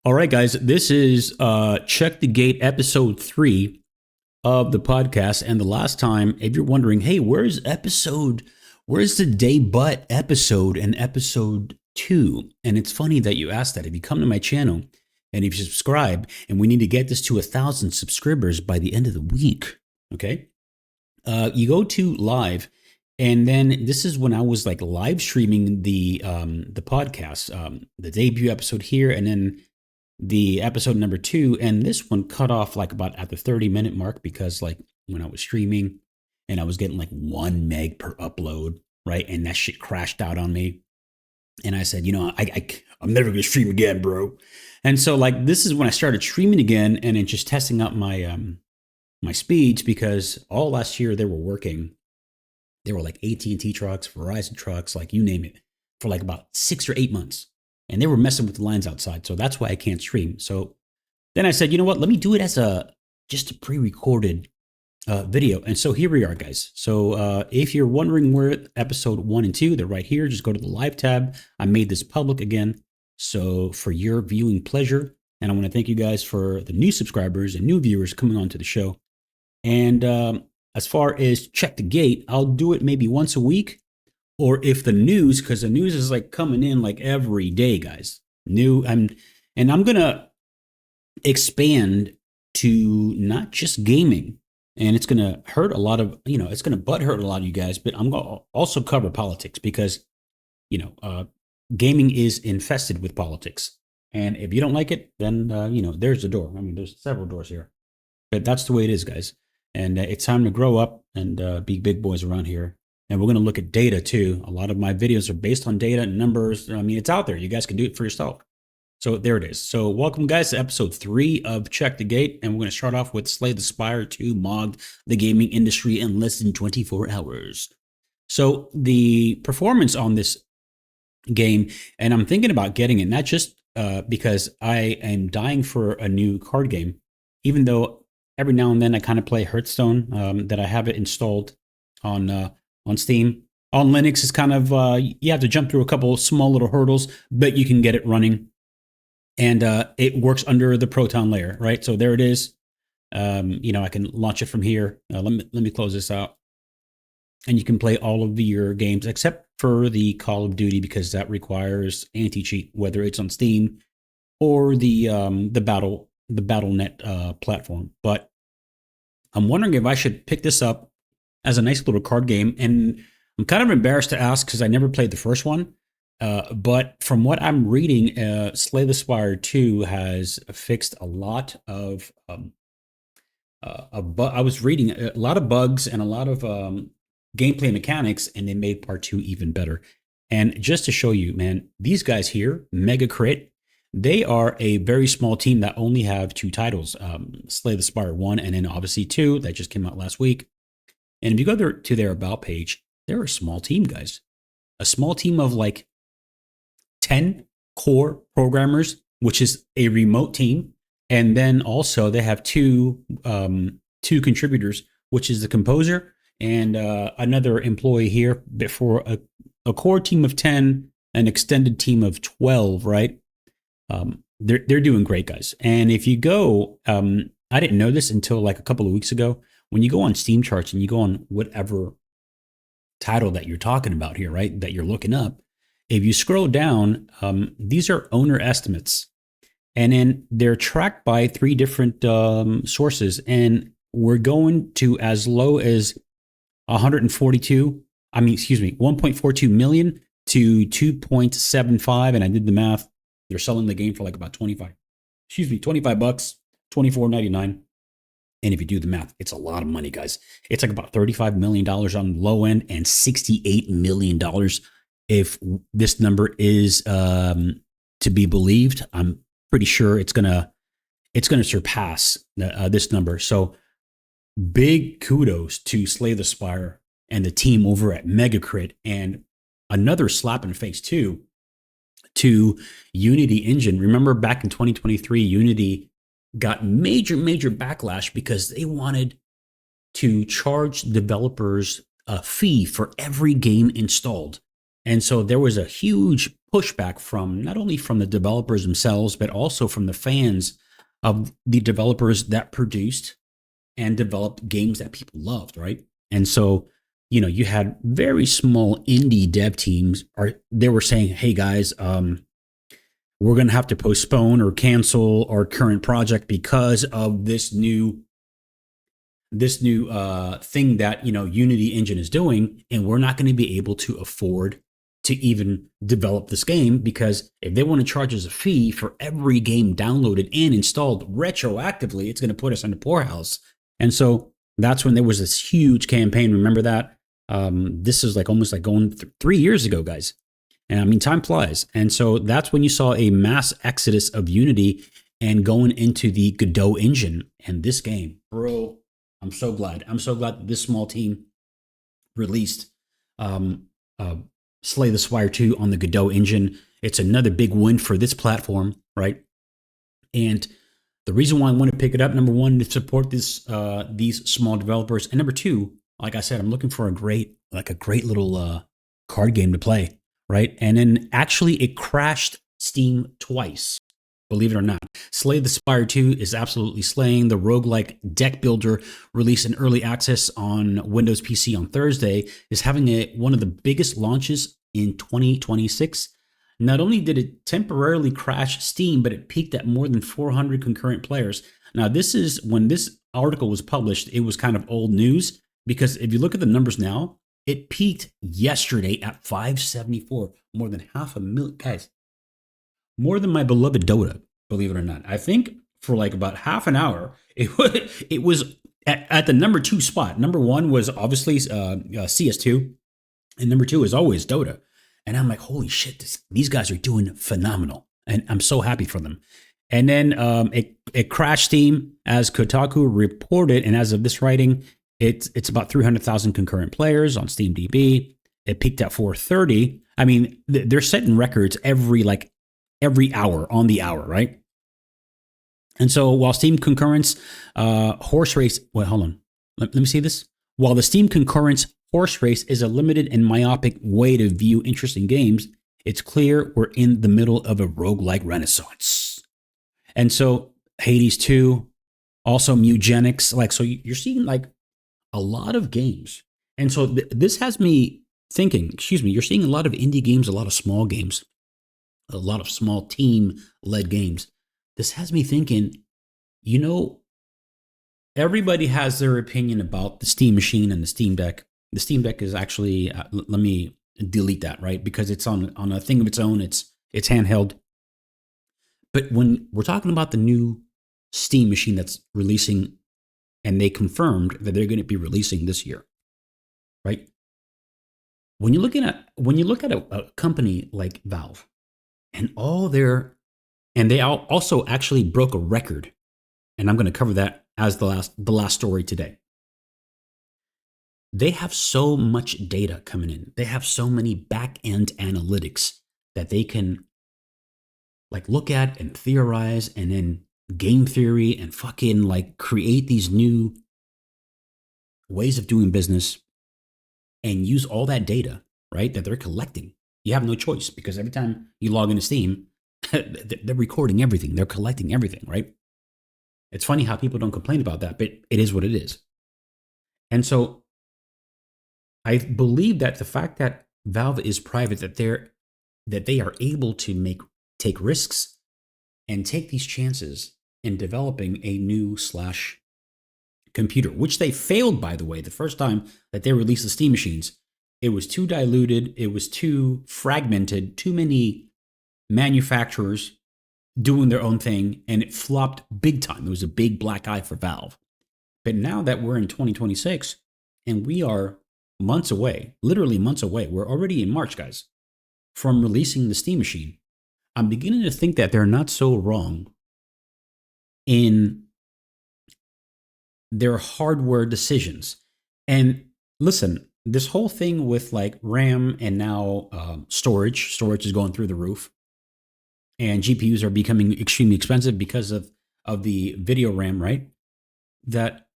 All right, guys, this is Check the Gate episode 3 of the podcast. And the last time, if you're wondering, hey, where's the day but episode and episode 2? And it's funny that you asked that. If you come to my channel and if you subscribe, and we need to get this to 1,000 subscribers by the end of the week, okay? You go to live, and then this is when I was like live streaming the podcast, the debut episode here, and then the episode number 2, and this one cut off like about at the 30-minute mark because like when I was streaming and I was getting like 1 meg per upload, right? And that shit crashed out on me. And I said, I'm never gonna stream again, bro. And so like this is when I started streaming again and then just testing out my my speeds, because all last year they were working. They were like AT&T trucks, Verizon trucks, like you name it, for like about 6 or 8 months. And they were messing with the lines outside. So that's why I can't stream. So then I said, you know what? Let me do it as just a pre-recorded video. And so here we are, guys. So if you're wondering where episode 1 and 2, they're right here. Just go to the live tab. I made this public again. So for your viewing pleasure. And I want to thank you guys for the new subscribers and new viewers coming onto the show. And as far as Check the Gate, I'll do it maybe once a week. Or if the news, because the news is like coming in like every day, guys. And I'm gonna expand to not just gaming, and it's gonna hurt a lot of, it's gonna butthurt a lot of you guys. But I'm gonna also cover politics because, gaming is infested with politics, and if you don't like it, then there's the door. I mean, there's several doors here, but that's the way it is, guys. And it's time to grow up and be big boys around here. And we're going to look at data too. A lot of my videos are based on data and numbers. I mean, it's out there. You guys can do it for yourself. So there it is. So welcome, guys, to episode 3 of Check the Gate. And we're going to start off with Slay the Spire 2 mogged the gaming industry in less than 24 hours. So the performance on this game, and I'm thinking about getting it, not just because I am dying for a new card game, even though every now and then I kind of play Hearthstone, that I have it installed on Steam. On Linux is kind of, you have to jump through a couple small little hurdles, but you can get it running. And it works under the Proton layer, right? So there it is. I can launch it from here. Let me close this out. And you can play all of your games except for the Call of Duty, because that requires anti-cheat, whether it's on Steam or the Battle.net platform. But I'm wondering if I should pick this up as a nice little card game. And I'm kind of embarrassed to ask because I never played the first one. But from what I'm reading, Slay the Spire 2 has fixed a lot of, I was reading a lot of bugs and a lot of gameplay mechanics, and they made part 2 even better. And just to show you, man, these guys here, Mega Crit, they are a very small team that only have 2 titles, Slay the Spire 1 and then obviously 2 that just came out last week. And if you go to their About page, they're a small team, guys. A small team of like 10 core programmers, which is a remote team. And then also they have two contributors, which is the composer and another employee here. Before a core team of 10, an extended team of 12, right? They're doing great, guys. And if you go, I didn't know this until like a couple of weeks ago. When you go on Steam charts and you go on whatever title that you're talking about here, right, that you're looking up, if you scroll down, these are owner estimates. And then they're tracked by 3 different sources. And we're going to as low as 1.42 million to 2.75. And I did the math. They're selling the game for like about $25 bucks, $24.99. And if you do the math, it's a lot of money, guys. It's like about $35 million on the low end and $68 million if this number is to be believed. I'm pretty sure it's gonna surpass this number. So big kudos to Slay the Spire and the team over at Megacrit, and another slap in the face too to Unity Engine. Remember back in 2023, Unity got major backlash because they wanted to charge developers a fee for every game installed. And so there was a huge pushback from not only from the developers themselves, but also from the fans of the developers that produced and developed games that people loved, right? And so, you had very small indie dev teams are they were saying, "Hey guys, we're going to have to postpone or cancel our current project because of this new thing that Unity Engine is doing, and we're not going to be able to afford to even develop this game because if they want to charge us a fee for every game downloaded and installed retroactively, it's going to put us in the poorhouse." And so that's when there was this huge campaign. Remember that? This is like almost like going 3 years ago, guys. And I mean, time flies. And so that's when you saw a mass exodus of Unity and going into the Godot engine. And this game, bro, I'm so glad. I'm so glad that this small team released uh, Slay the Spire 2 on the Godot engine. It's another big win for this platform, right? And the reason why I want to pick it up, number one, to support these small developers, and number two, like I said, I'm looking for a great little card game to play, right? And then actually, it crashed Steam twice. Believe it or not, Slay the Spire 2 is absolutely slaying. The roguelike deck builder released in early access on Windows PC on Thursday is having one of the biggest launches in 2026. Not only did it temporarily crash Steam, but it peaked at more than 400 concurrent players. Now, this is when this article was published, it was kind of old news because if you look at the numbers now, it peaked yesterday at 574, more than 500,000 guys. More than my beloved Dota, believe it or not. I think for like about half an hour, it was at the number 2 spot. Number 1 was obviously CS2, and number 2 is always Dota. And I'm like, holy shit, these guys are doing phenomenal, and I'm so happy for them. And then it crashed Steam, as Kotaku reported, and as of this writing, it's about 300,000 concurrent players on SteamDB. It peaked at 430. I mean, they're setting records every hour on the hour, right? And so while Steam concurrence horse race, wait, hold on. Let me see this. While the Steam concurrence horse race is a limited and myopic way to view interesting games, it's clear we're in the middle of a roguelike renaissance. And so Hades 2, also Mugenics, so you're seeing like a lot of games. And so this has me thinking, you're seeing a lot of indie games, a lot of small games, a lot of small team-led games. This has me thinking, everybody has their opinion about the Steam machine and the Steam Deck. The Steam Deck is actually, let me delete that, right? Because it's on a thing of its own. It's handheld. But when we're talking about the new Steam machine that's releasing, and they confirmed that they're going to be releasing this year, right? When you look at a company like Valve, and they also actually broke a record, and I'm going to cover that as the last story today. They have so much data coming in. They have so many back-end analytics that they can look at and theorize, and then game theory and fucking create these new ways of doing business and use all that data, right, that they're collecting. You have no choice because every time you log into Steam, they're recording everything. They're collecting everything, right? It's funny how people don't complain about that, but it is what it is. And so I believe that the fact that Valve is private, that they are able to take risks and take these chances in developing a new / computer, which they failed, by the way, the first time that they released the Steam machines. It was too diluted. It was too fragmented, too many manufacturers doing their own thing, and it flopped big time. It was a big black eye for Valve. But now that we're in 2026 and we are months away, literally months away, we're already in March, guys, from releasing the Steam machine, I'm beginning to think that they're not so wrong in their hardware decisions. And listen, this whole thing with RAM and now storage is going through the roof, and GPUs are becoming extremely expensive because of the video RAM, right? That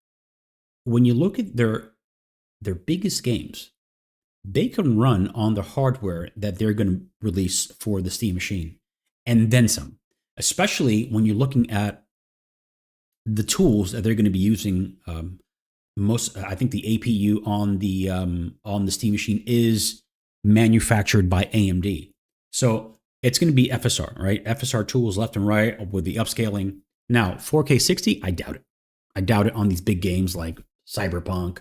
when you look at their biggest games, they can run on the hardware that they're going to release for the Steam machine, and then some. Especially when you're looking at the tools that they're going to be using. I think the APU on the Steam machine is manufactured by AMD, so it's going to be FSR, right? FSR tools left and right with the upscaling. Now, 4K 60, I doubt it. I doubt it on these big games like Cyberpunk,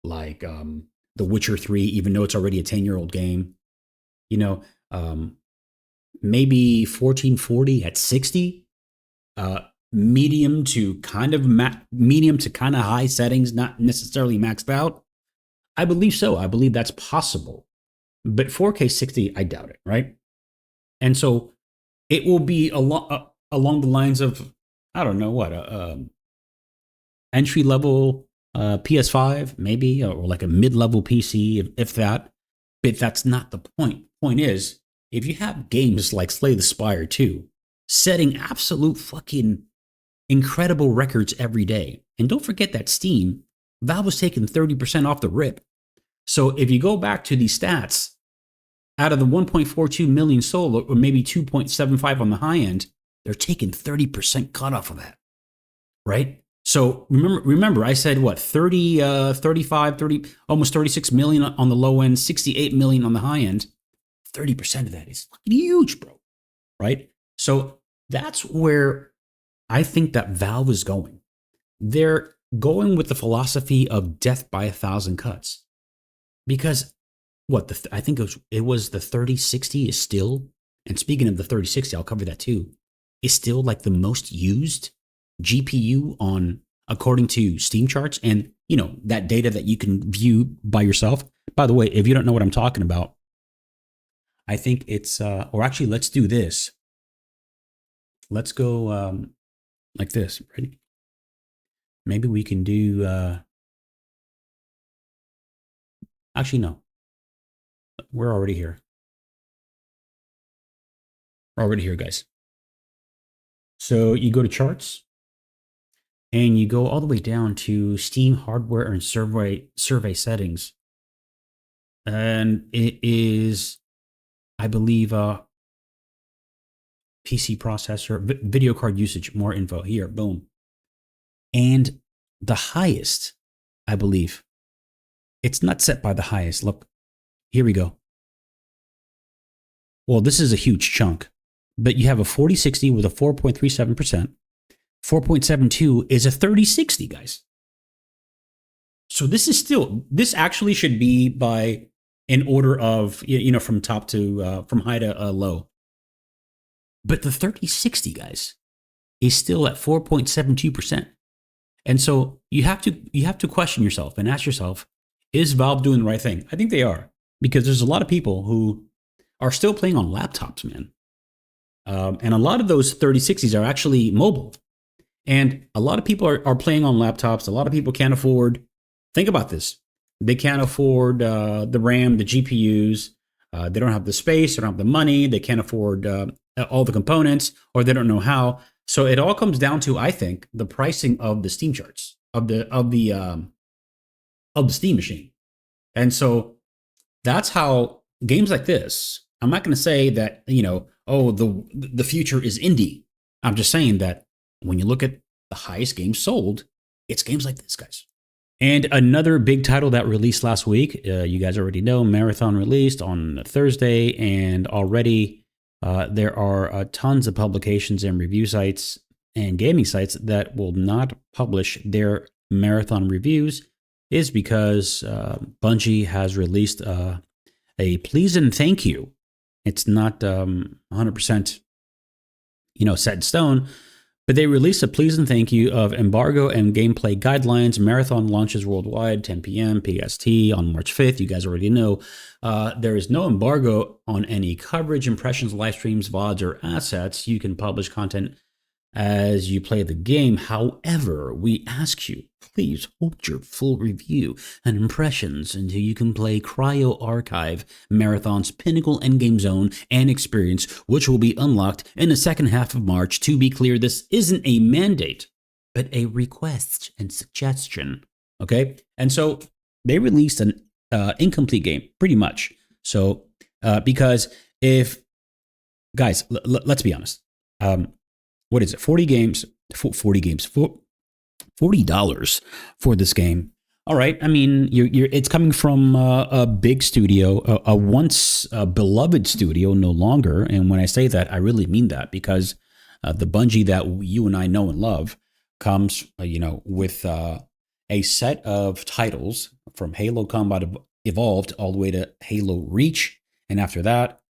like The Witcher 3, even though it's already a 10-year-old game. You know, maybe 1440 at 60. Medium to kind of high settings, not necessarily maxed out. I believe so. I believe that's possible. But 4K 60, I doubt it, right? And so it will be along the lines of, I don't know what, entry level PS5 maybe, or like a mid-level PC, if that. But that's not the point. Point is, if you have games like Slay the Spire 2 setting absolute fucking incredible records every day. And don't forget that Steam, Valve was taking 30% off the rip. So if you go back to these stats, out of the 1.42 million sold, or maybe 2.75 on the high end, they're taking 30% cut off of that, right? So remember, I said what, 35, 30, almost 36 million on the low end, 68 million on the high end. 30% of that is fucking huge, bro, right? So that's where I think that Valve is going. They're going with the philosophy of death by 1,000 cuts. Because I think it was the 3060 is still, and speaking of the 3060, I'll cover that too, is still like the most used GPU on, according to Steam charts, and that data that you can view by yourself. By the way, if you don't know what I'm talking about, I think it's, or actually, let's do this. Let's go like this, right? Maybe we can do, actually, no. We're already here. We're already here, guys. So you go to charts, and you go all the way down to Steam hardware and survey settings. And it is, I believe, PC processor, video card usage, more info here, boom. And the highest, I believe, it's not set by the highest. Look, here we go. Well, this is a huge chunk, but you have a 4060 with a 4.37%. 4.72 is a 3060, guys. So this actually should be by in order of, from top to, from high to low. But the 3060, guys, is still at 4.72%. And so you have to question yourself and ask yourself, is Valve doing the right thing? I think they are, because there's a lot of people who are still playing on laptops, man. And a lot of those 3060s are actually mobile. And a lot of people are playing on laptops. A lot of people can't afford, think about this. They can't afford the RAM, the GPUs. They don't have the space. They don't have the money. They can't afford all the components, or they don't know how. So it all comes down to, I think, the pricing of the Steam charts of the Steam machine. And so that's how games like this. I'm not going to say that the future is indie. I'm just saying that when you look at the highest games sold, it's games like this, guys. And another big title that released last week, you guys already know, Marathon released on Thursday, and already there are tons of publications and review sites and gaming sites that will not publish their Marathon reviews, is because Bungie has released a please and thank you. It's not 100% set in stone, but they released a please and thank you of embargo and gameplay guidelines. Marathon launches worldwide 10 p.m. PST on March 5th. You guys already know. There is no embargo on any coverage, impressions, live streams, VODs, or assets. You can publish content as you play the game. However, we ask you, please hold your full review and impressions until you can play Cryo Archive, Marathon's pinnacle endgame zone and experience, which will be unlocked in the second half of March. To be clear, this isn't a mandate, but a request and suggestion. Okay? And so they released incomplete game, pretty much. So because if guys, let's be honest, what is it? 40 games, 40 games, $40 for this game. All right, I mean, it's coming from a big studio, a once beloved studio, no longer. And when I say that, I really mean that, because the Bungie that you and I know and love comes, with a set of titles from Halo Combat Evolved all the way to Halo Reach, and after that,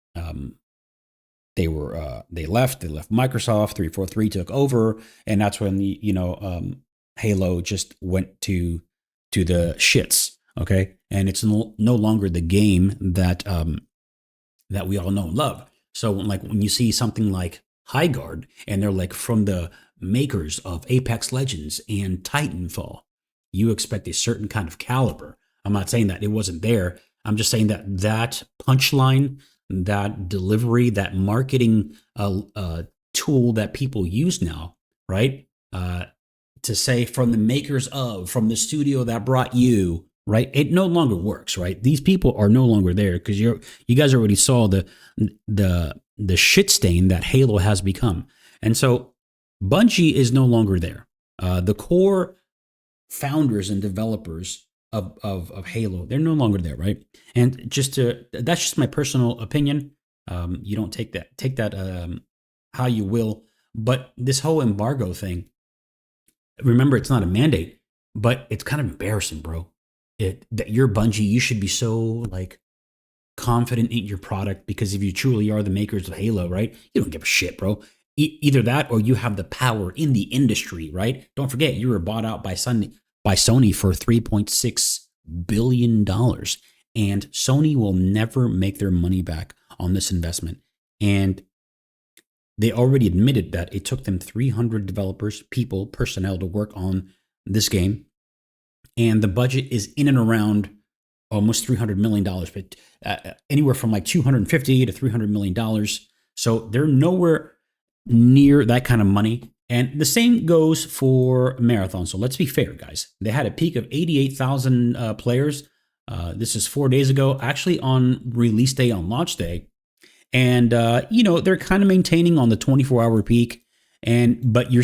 they left Microsoft. 343 took over, and that's when Halo just went to the shits. Okay, and it's no longer the game that that we all know and love. So like when you see something like High Guard, and they're like from the makers of Apex Legends and Titanfall, you expect a certain kind of caliber. I'm not saying that it wasn't there. I'm just saying that punchline, that delivery, that marketing tool that people use now, right? To say from the makers of, from the studio that brought you, right? It no longer works, right? These people are no longer there, because you guys already saw the shit stain that Halo has become. And so Bungie is no longer there. The core founders and developers of Halo, they're no longer there, right? And that's just my personal opinion. You don't take that how you will. But this whole embargo thing, remember, it's not a mandate, but it's kind of embarrassing, bro. That you're Bungie, you should be so like confident in your product, because if you truly are the makers of Halo, right, you don't give a shit, bro. Either that, or you have the power in the industry, right? Don't forget, you were bought out by Sony for $3.6 billion, and Sony will never make their money back on this investment. And they already admitted that it took them 300 developers, personnel to work on this game. And the budget is in and around almost $300 million, but anywhere from like $250 to $300 million. So they're nowhere near that kind of money. And the same goes for Marathon. So let's be fair, guys. They had a peak of 88,000 players. This is 4 days ago, actually on release day, on launch day. And, they're kind of maintaining on the 24-hour peak. But what you're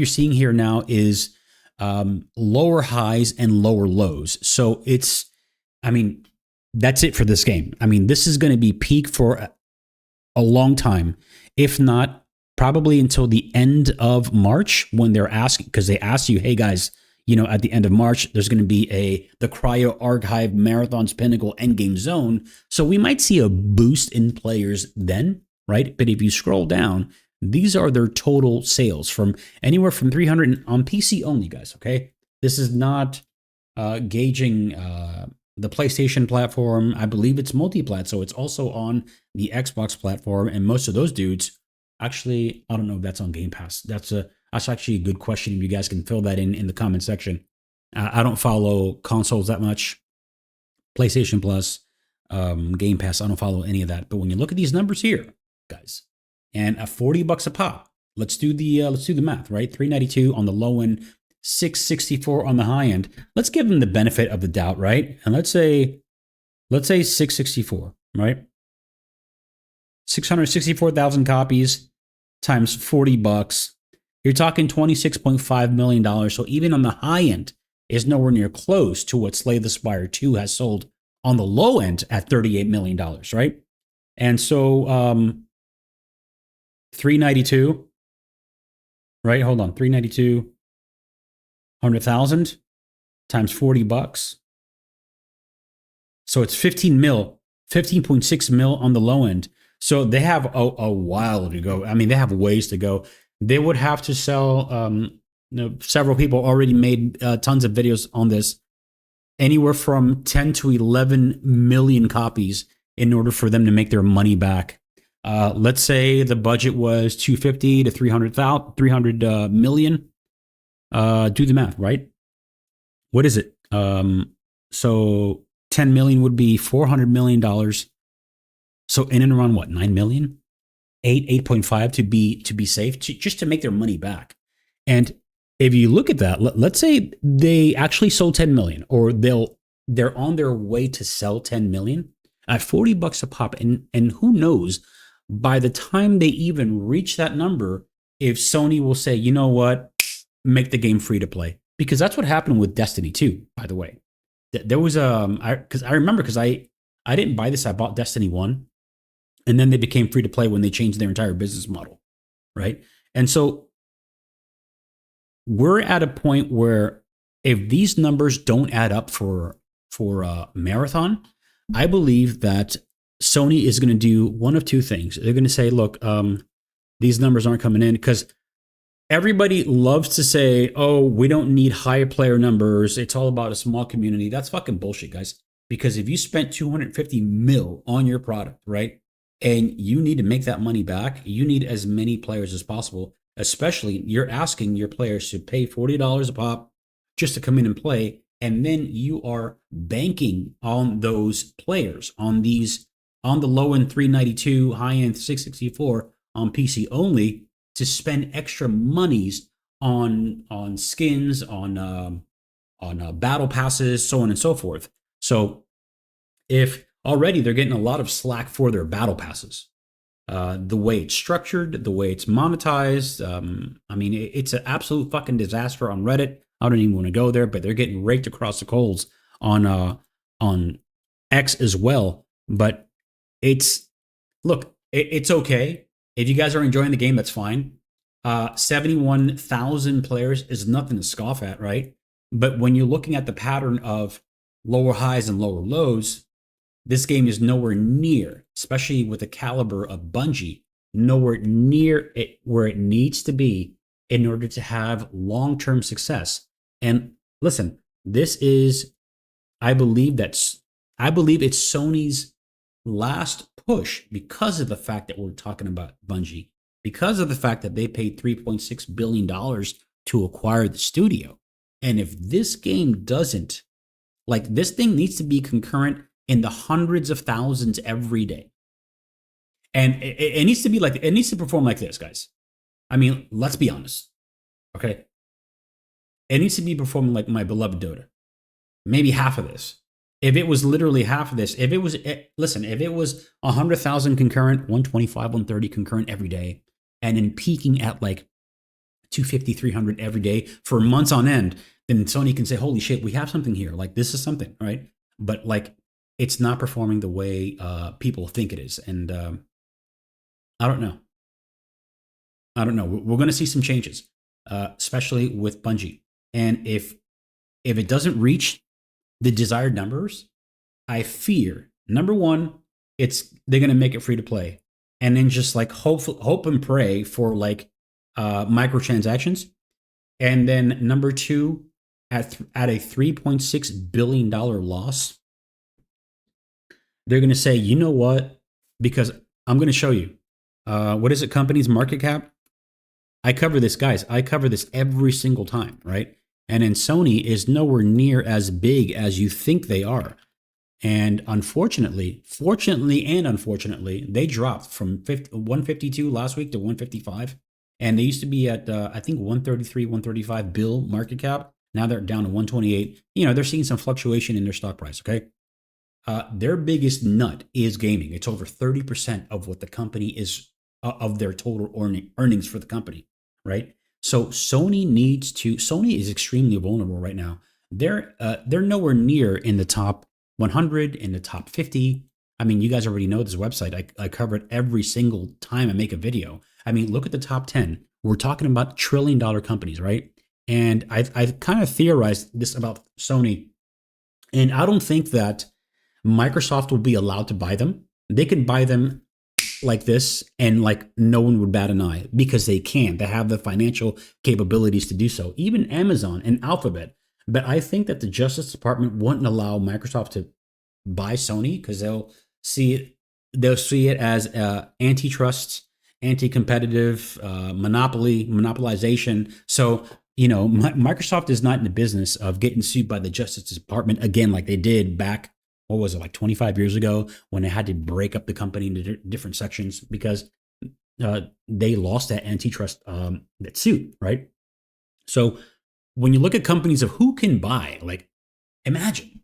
seeing here now is lower highs and lower lows. So that's it for this game. I mean, this is going to be peak for a long time, if not probably until the end of March, when they're asking, because they asked you, hey guys, at the end of March, there's going to be the Cryo Archive Marathon's Pinnacle Endgame Zone. So we might see a boost in players then, right? But if you scroll down, these are their total sales, from anywhere from 300 on PC only, guys. Okay. This is not gauging the PlayStation platform. I believe it's multi-plat, so it's also on the Xbox platform. And most of those dudes, actually, I don't know if that's on Game Pass. That's actually a good question. If you guys can fill that in the comment section. I don't follow consoles that much. PlayStation Plus, Game Pass, I don't follow any of that. But when you look at these numbers here, guys, and $40 a pop, let's do the math, right? $392 on the low end, $664 on the high end. Let's give them the benefit of the doubt, right? And let's say $664, right? 664,000 copies times $40. You're talking $26.5 million. So even on the high end is nowhere near close to what Slay the Spire 2 has sold on the low end at $38 million, right? And so $392, right? Hold on, $392, 100,000 times $40. So it's 15.6 mil on the low end. So they have a while to go. I mean, they have ways to go. They would have to sell, several people already made tons of videos on this, anywhere from 10 to 11 million copies in order for them to make their money back. Let's say the budget was 250 to 300 million. Do the math, right? What is it? So 10 million would be $400 million. So in and around what, 9 million? 8.5 to be safe, just to make their money back. And if you look at that, let's say they actually sold 10 million, or they'll they're on their way to sell 10 million at $40 a pop. And who knows, by the time they even reach that number, if Sony will say, you know what, make the game free to play. Because that's what happened with Destiny 2, by the way. There was I remember because I didn't buy this. I bought Destiny 1, and then they became free to play when they changed their entire business model, right? And so we're at a point where if these numbers don't add up for Marathon, I believe that Sony is going to do one of two things. They're going to say, look, these numbers aren't coming in because everybody loves to say, oh, we don't need high player numbers. It's all about a small community. That's fucking bullshit, guys. Because if you spent 250 mil on your product, right, and you need to make that money back, you need as many players as possible. Especially, you're asking your players to pay $40 a pop just to come in and play. And then you are banking on those players, on the low end 392, high end 664 on PC only, to spend extra monies on skins, on battle passes, so on and so forth. So if already they're getting a lot of slack for their battle passes, the way it's structured, the way it's monetized, I mean, it's an absolute fucking disaster on Reddit. I don't even want to go there, but they're getting raked across the coals on X as well. But it's okay. If you guys are enjoying the game, that's fine. 71,000 players is nothing to scoff at, right? But when you're looking at the pattern of lower highs and lower lows, this game is nowhere near, especially with the caliber of Bungie, nowhere near it where it needs to be in order to have long-term success. And listen, I believe it's Sony's last push because of the fact that we're talking about Bungie, because of the fact that they paid $3.6 billion to acquire the studio. And if this game doesn't, like, this thing needs to be concurrent in the hundreds of thousands every day. And it needs to be like, it needs to perform like this, guys. I mean, let's be honest. Okay. It needs to be performing like my beloved Dota. Maybe half of this. If it was literally half of this, if it was 100,000 concurrent, 125, 130 concurrent every day, and then peaking at like 250, 300 every day for months on end, then Sony can say, holy shit, we have something here. Like, this is something, right? But like, it's not performing the way people think it is. And I don't know. We're going to see some changes, especially with Bungie. And if it doesn't reach the desired numbers, I fear, number one, they're going to make it free to play. And then just like hope and pray for like microtransactions. And then number two, at a $3.6 billion loss, they're going to say, you know what? Because I'm going to show you. What is it? Company's market cap? I cover this, guys. I cover this every single time, right? And then Sony is nowhere near as big as you think they are. And fortunately and unfortunately, they dropped from 152 last week to 155. And they used to be at, I think, 133, 135 bill market cap. Now they're down to 128. You know, they're seeing some fluctuation in their stock price, okay? Their biggest nut is gaming. It's over 30% of what the company is, of their total earnings for the company, right? So Sony is extremely vulnerable right now. They're nowhere near in the top 100, in the top 50. I mean, you guys already know this website. I cover it every single time I make a video. I mean, look at the top 10. We're talking about $1 trillion companies, right? And I've kind of theorized this about Sony, and I don't think that Microsoft will be allowed to buy them. They can buy them like this, and like no one would bat an eye because they can. They have the financial capabilities to do so. Even Amazon and Alphabet. But I think that the Justice Department wouldn't allow Microsoft to buy Sony because they'll see it as antitrust, anti-competitive, monopolization. So, you know, Microsoft is not in the business of getting sued by the Justice Department again, like they did back, what was it, like 25 years ago, when they had to break up the company into different sections because they lost that antitrust that suit, right? So when you look at companies of who can buy, like, imagine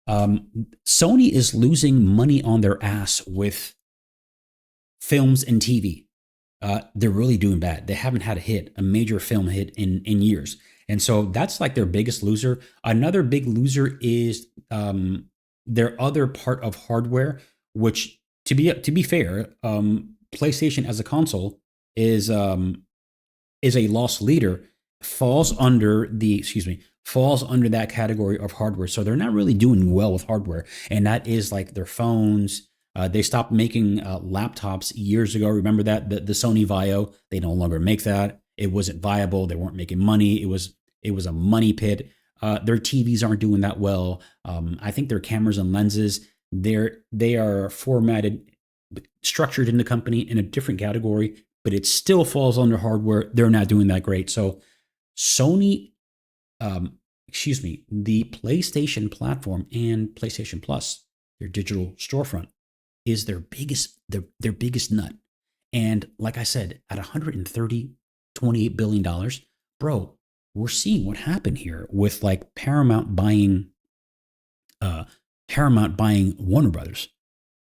Sony is losing money on their ass with films and TV. They're really doing bad. They haven't had a major film hit in years. And so that's like their biggest loser. Another big loser is their other part of hardware, which to be fair, PlayStation as a console is a loss leader, falls under that category of hardware. So they're not really doing well with hardware, and that is like their phones. They stopped making laptops years ago. Remember that the Sony Vaio? They no longer make that. It wasn't viable. They weren't making money. It was a money pit. Their TVs aren't doing that well. I think their cameras and lenses, they are structured in the company in a different category, but it still falls under hardware. They're not doing that great. So Sony, the PlayStation platform and PlayStation Plus, their digital storefront, is their biggest nut. And like I said, at $28 billion, bro, we're seeing what happened here with like Paramount buying Warner Brothers.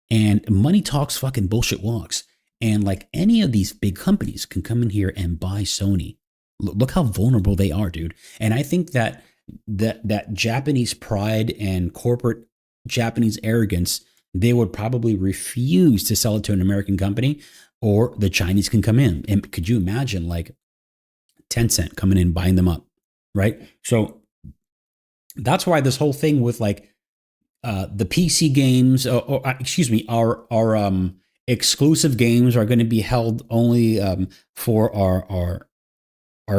And money talks, fucking bullshit walks. And like any of these big companies can come in here and buy Sony. Look how vulnerable they are, dude. And I think that Japanese pride and corporate Japanese arrogance, they would probably refuse to sell it to an American company, or the Chinese can come in. And could you imagine like Tencent coming in, buying them up, right? So that's why this whole thing with like the PC games, our exclusive games are going to be held only for our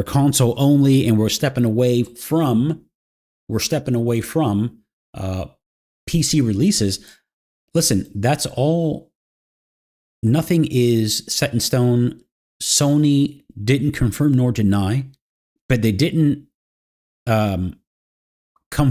console only, and we're stepping away from PC releases. Listen, that's all. Nothing is set in stone. Sony didn't confirm nor deny, but they didn't come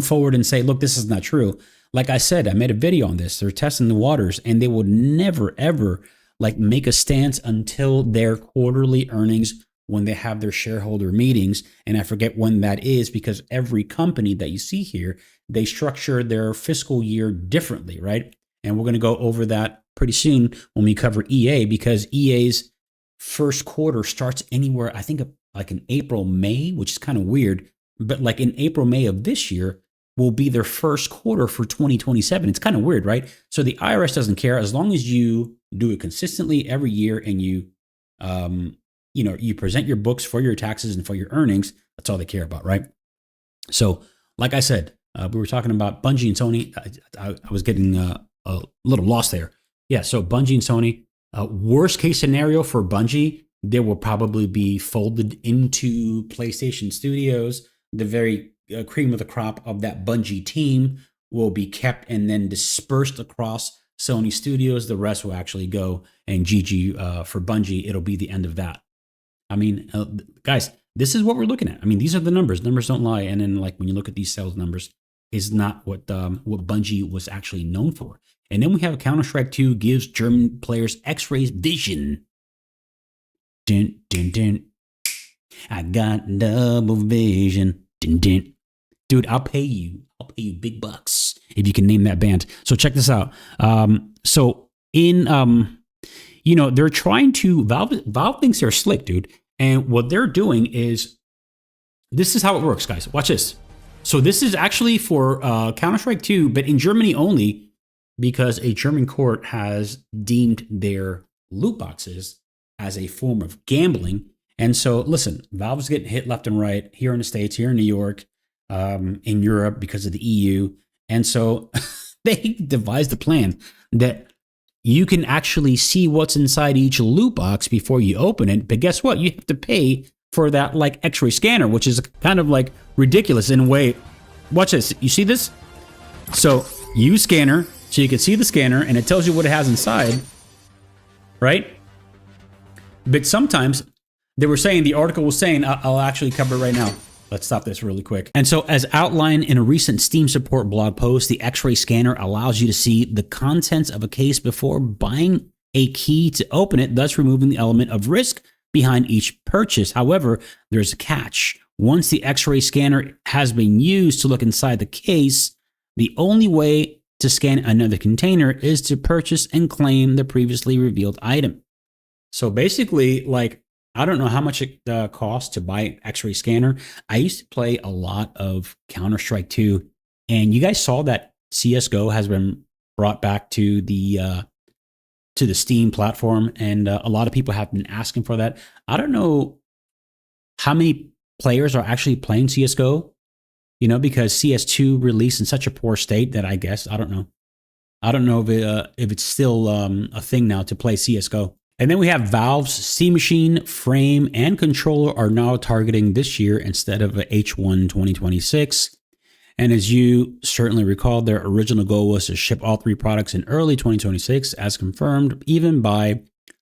forward and say, look, this is not true. Like I said, I made a video on this. They're testing the waters, and they would never, ever like make a stance until their quarterly earnings, when they have their shareholder meetings. And I forget when that is, because every company that you see here, they structure their fiscal year differently, right? And we're going to go over that pretty soon when we cover EA, because EA's first quarter starts anywhere, I think, like in April, May, which is kind of weird. But like in April, May of this year will be their first quarter for 2027. It's kind of weird, right? So the IRS doesn't care as long as you do it consistently every year, and you present your books for your taxes and for your earnings. That's all they care about, right? So, like I said, we were talking about Bungie and Sony. I was getting a little lost there. Yeah, so Bungie and Sony. Worst case scenario for Bungie, they will probably be folded into PlayStation Studios. The very cream of the crop of that Bungie team will be kept and then dispersed across Sony Studios. The rest will actually go, and GG for Bungie. It'll be the end of that. I mean, guys, this is what we're looking at. I mean, these are the numbers. Numbers don't lie. And then, like, when you look at these sales numbers, is not what Bungie was actually known for. And then we have Counter-Strike 2 gives German players X-rays vision. Dun, dun, dun. I got double vision. Dun, dun. Dude, I'll pay you big bucks if you can name that band. So check this out. They're trying to, Valve thinks they're slick, dude. And what they're doing is, this is how it works, guys. Watch this. So this is actually for Counter-Strike 2, but in Germany only, because a German court has deemed their loot boxes as a form of gambling. And so, listen, Valve's getting hit left and right here in the States, here in New York, in Europe because of the EU. And so they devised a plan that you can actually see what's inside each loot box before you open it. But guess what? You have to pay for that like X-ray scanner, which is kind of like ridiculous in a way. Watch this. You see this? So use scanner so you can see the scanner and it tells you what it has inside, right? But sometimes they were saying, the article was saying, I'll actually cover it right now. Let's stop this really quick. And so, as outlined in a recent Steam support blog post, the X-ray scanner allows you to see the contents of a case before buying a key to open it, thus removing the element of risk behind each purchase. However, there's a catch. Once the X-ray scanner has been used to look inside the case, The only way to scan another container is to purchase and claim the previously revealed item. So basically, like, I don't know how much it costs to buy an X-ray scanner. I used to play a lot of Counter-Strike 2, and you guys saw that CS:GO has been brought back to the Steam platform, and a lot of people have been asking for that. I don't know how many players are actually playing CS:GO, because CS2 released in such a poor state that I don't know. I don't know if it's still a thing now to play CS:GO. And then we have Valve's Steam Machine, frame, and controller are now targeting this year instead of H1 2026. And as you certainly recall, their original goal was to ship all three products in early 2026, as confirmed even by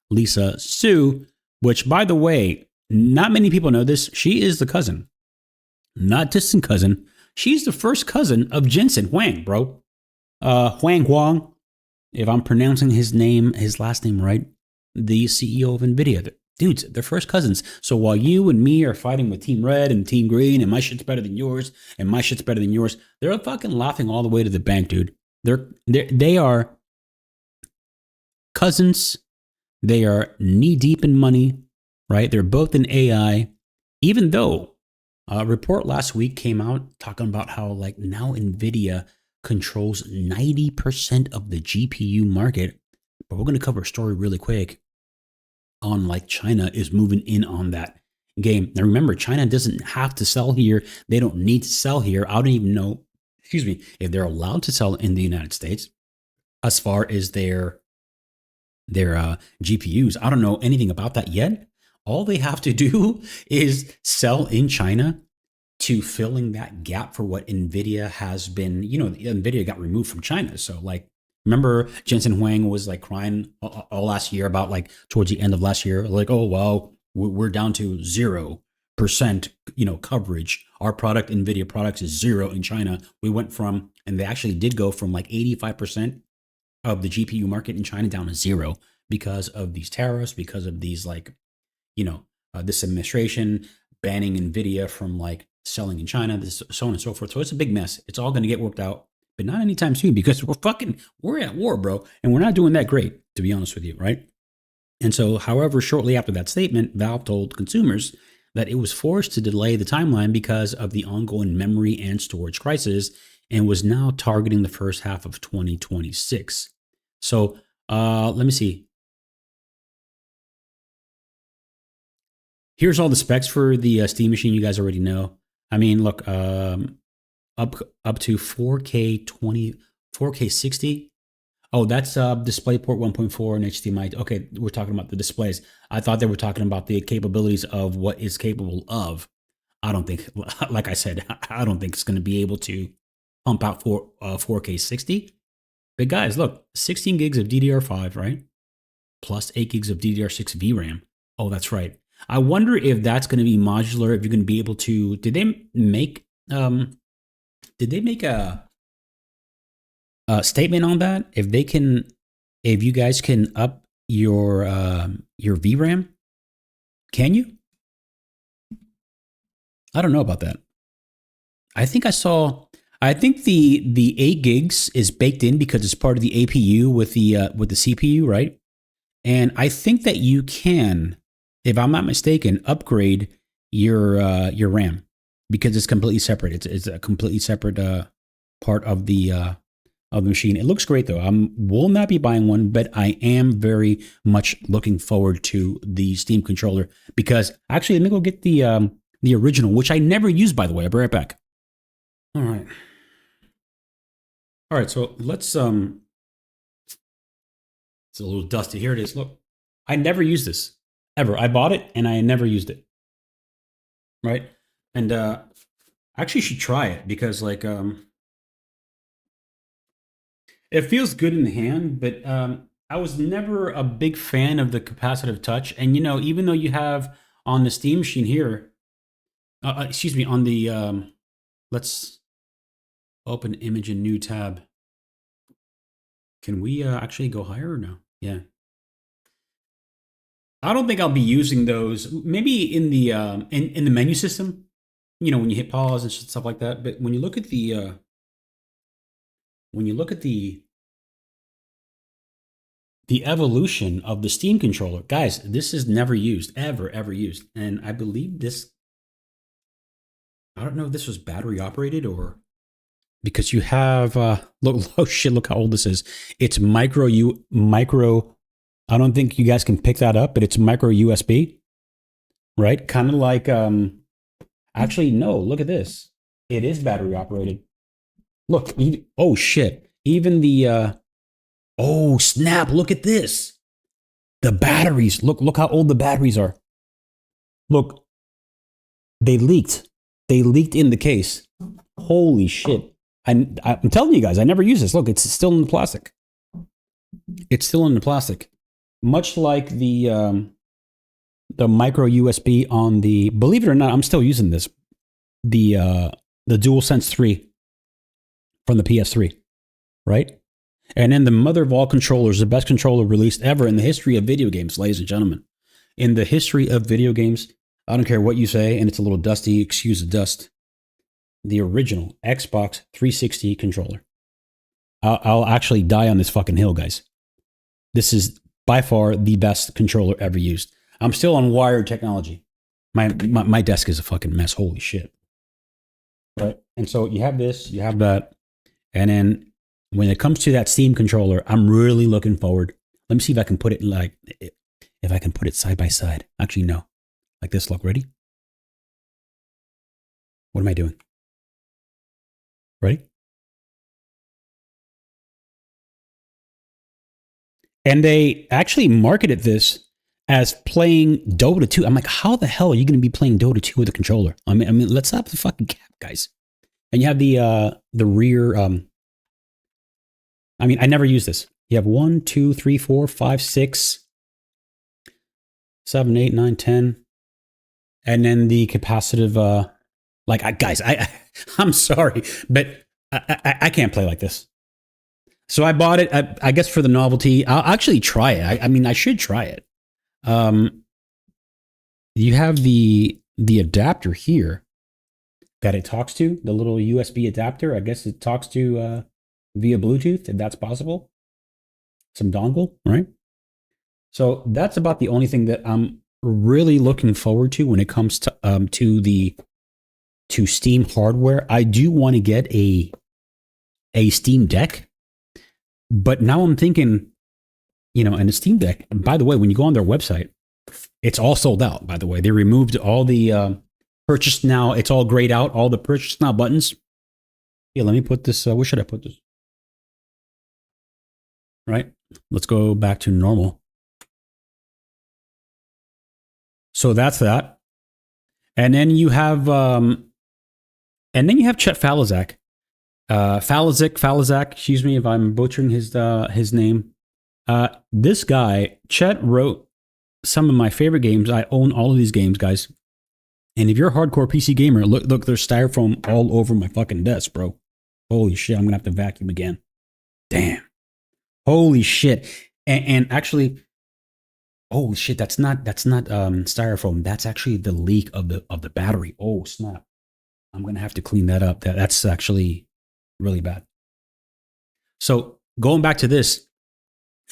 Lisa Su, which, by the way, not many people know this. She is the cousin, not distant cousin. She's the first cousin of Jensen Huang, bro. Huang Huang, if I'm pronouncing his last name right, the CEO of NVIDIA. Dudes, they're first cousins. So while you and me are fighting with Team Red and Team Green, and my shit's better than yours, and my shit's better than yours, they're fucking laughing all the way to the bank, dude. They are cousins. They are knee deep in money, right? They're both in AI. Even though a report last week came out talking about how like now NVIDIA controls 90% of the GPU market. But we're going to cover a story really quick on like China is moving in on that game. Now remember, China doesn't have to sell here. They don't need to sell here. I don't even know, if they're allowed to sell in the United States as far as their GPUs. I don't know anything about that yet. All they have to do is sell in China to filling that gap for what NVIDIA has been. NVIDIA got removed from China. So like, remember Jensen Huang was like crying all last year about like towards the end of last year, like, oh, well, we're down to 0%, coverage. Our product, NVIDIA products, is 0 in China. We went from, and they actually did go from like 85% of the GPU market in China down to 0 because of these tariffs, because of these like, this administration banning NVIDIA from like selling in China, so on and so forth. So it's a big mess. It's all going to get worked out. But not anytime soon, because we're at war, bro. And we're not doing that great, to be honest with you, right? And so, however, shortly after that statement, Valve told consumers that it was forced to delay the timeline because of the ongoing memory and storage crisis and was now targeting the first half of 2026. So let me see. Here's all the specs for the Steam Machine you guys already know. I mean, look, up to 4K 4K 60. Oh, that's DisplayPort 1.4 and HDMI. Okay, we're talking about the displays. I thought they were talking about the capabilities of what it's capable of. I don't think, like I said, I don't think it's going to be able to pump out 4K 60. But guys, look, 16 gigs of DDR5, right? Plus 8 gigs of DDR6 VRAM. Oh, that's right. I wonder if that's going to be modular, if you're going to be able to, did they make a statement on that? If you guys can up your VRAM, can you? I don't know about that. I think the 8 gigs is baked in because it's part of the APU with the CPU, right? And I think that you can, if I'm not mistaken, upgrade your RAM because it's completely separate. It's a completely separate part of the machine. It looks great though. I will not be buying one, but I am very much looking forward to the Steam controller because actually, let me go get the original, which I never used, by the way. I'll be right back. All right. So let's it's a little dusty. Here it is. Look, I never used this ever. I bought it and I never used it. Right, and actually, you should try it because like it feels good in the hand, but I was never a big fan of the capacitive touch. And even though you have on the Steam Machine here, on the let's open image in new tab. Can we actually go higher or no? Yeah. I don't think I'll be using those. Maybe in the in the menu system, when you hit pause and stuff like that. But when you look at the when you look at the evolution of the Steam controller, guys, this is never used, ever used. And I believe this, I don't know if this was battery operated or because you have, look, oh shit, look how old this is. It's micro, I don't think you guys can pick that up, but it's micro USB, right? Kind of like, actually, no, look at this. It is battery operated. Look, oh shit. Even the, oh snap, look at this. The batteries, look how old the batteries are. Look, they leaked. They leaked in the case. Holy shit. I'm telling you guys, I never use this. Look, it's still in the plastic. It's still in the plastic. Much like the micro USB on the, believe it or not, I'm still using this. The DualSense 3 from the PS3, right? And then the mother of all controllers, the best controller released ever in the history of video games, ladies and gentlemen. In the history of video games, I don't care what you say, and it's a little dusty, excuse the dust. The original Xbox 360 controller. I'll actually die on this fucking hill, guys. This is by far the best controller ever used. I'm still on wired technology. My desk is a fucking mess. Holy shit. Right? And so you have this, you have that. And then when it comes to that Steam controller, I'm really looking forward. Let me see if I can put it if I can put it side by side. Actually, no. Like this, look, ready? What am I doing? Ready? And they actually marketed this as playing Dota 2. I'm like, how the hell are you going to be playing Dota 2 with a controller? I mean, let's have the fucking cap, guys. And you have the rear. I mean, I never use this. You have 1, 2, 3, 4, 5, 6, 7, 8, 9, 10, and then the capacitive. Guys, I'm sorry, but I can't play like this. So I bought it, I guess, for the novelty. I'll actually try it. I mean, I should try it. You have the adapter here that it talks to, the little USB adapter. I guess it talks to via Bluetooth, if that's possible. Some dongle, right? So that's about the only thing that I'm really looking forward to when it comes to Steam hardware. I do want to get a Steam Deck, but now I'm thinking, and the Steam Deck, and by the way, when you go on their website, it's all sold out, by the way. They removed all the purchase now. It's all grayed out, all the purchase now buttons. Yeah, let me put this, where should I put this? Right? Let's go back to normal. So that's that. And then you have Chet Faliszek. Faliszek, excuse me if I'm butchering his name. This guy, Chet, wrote some of my favorite games. I own all of these games, guys. And if you're a hardcore PC gamer, look, there's styrofoam all over my fucking desk, bro. Holy shit, I'm gonna have to vacuum again. Damn. Holy shit. And actually, oh shit, that's not styrofoam. That's actually the leak of the battery. Oh snap. I'm gonna have to clean that up. That's actually really bad. So going back to this,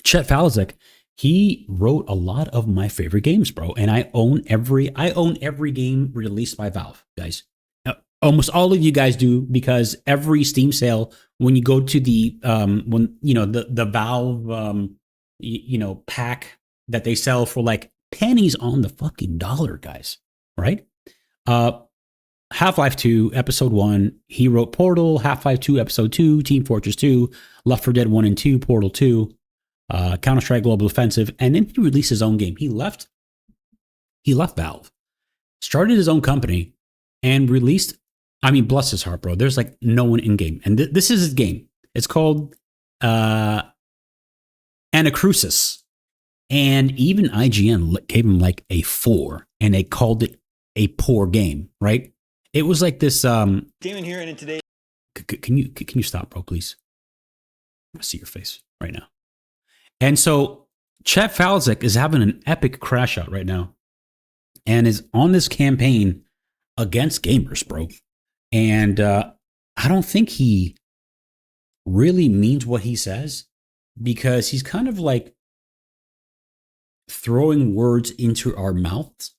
Chet Faliszek, he wrote a lot of my favorite games, bro. And I own every game released by Valve, guys. Almost all of you guys do, because every Steam sale, when you go to the the Valve pack that they sell for like pennies on the fucking dollar, guys, right? Half-Life 2, Episode 1, he wrote Portal, Half-Life 2, Episode 2, Team Fortress 2, Left 4 Dead 1 and 2, Portal 2, Counter-Strike Global Offensive, and then he released his own game. He left Valve, started his own company, and released, I mean, bless his heart, bro. There's like no one in game. And this is his game. It's called Anacrusis. And even IGN gave him like a 4, and they called it a poor game, right? It was like this. Game in here and in today. Can you stop, bro, please? I see your face right now. And so Chet Faliszek is having an epic crash out right now, and is on this campaign against gamers, bro. And I don't think he really means what he says, because he's kind of like throwing words into our mouths.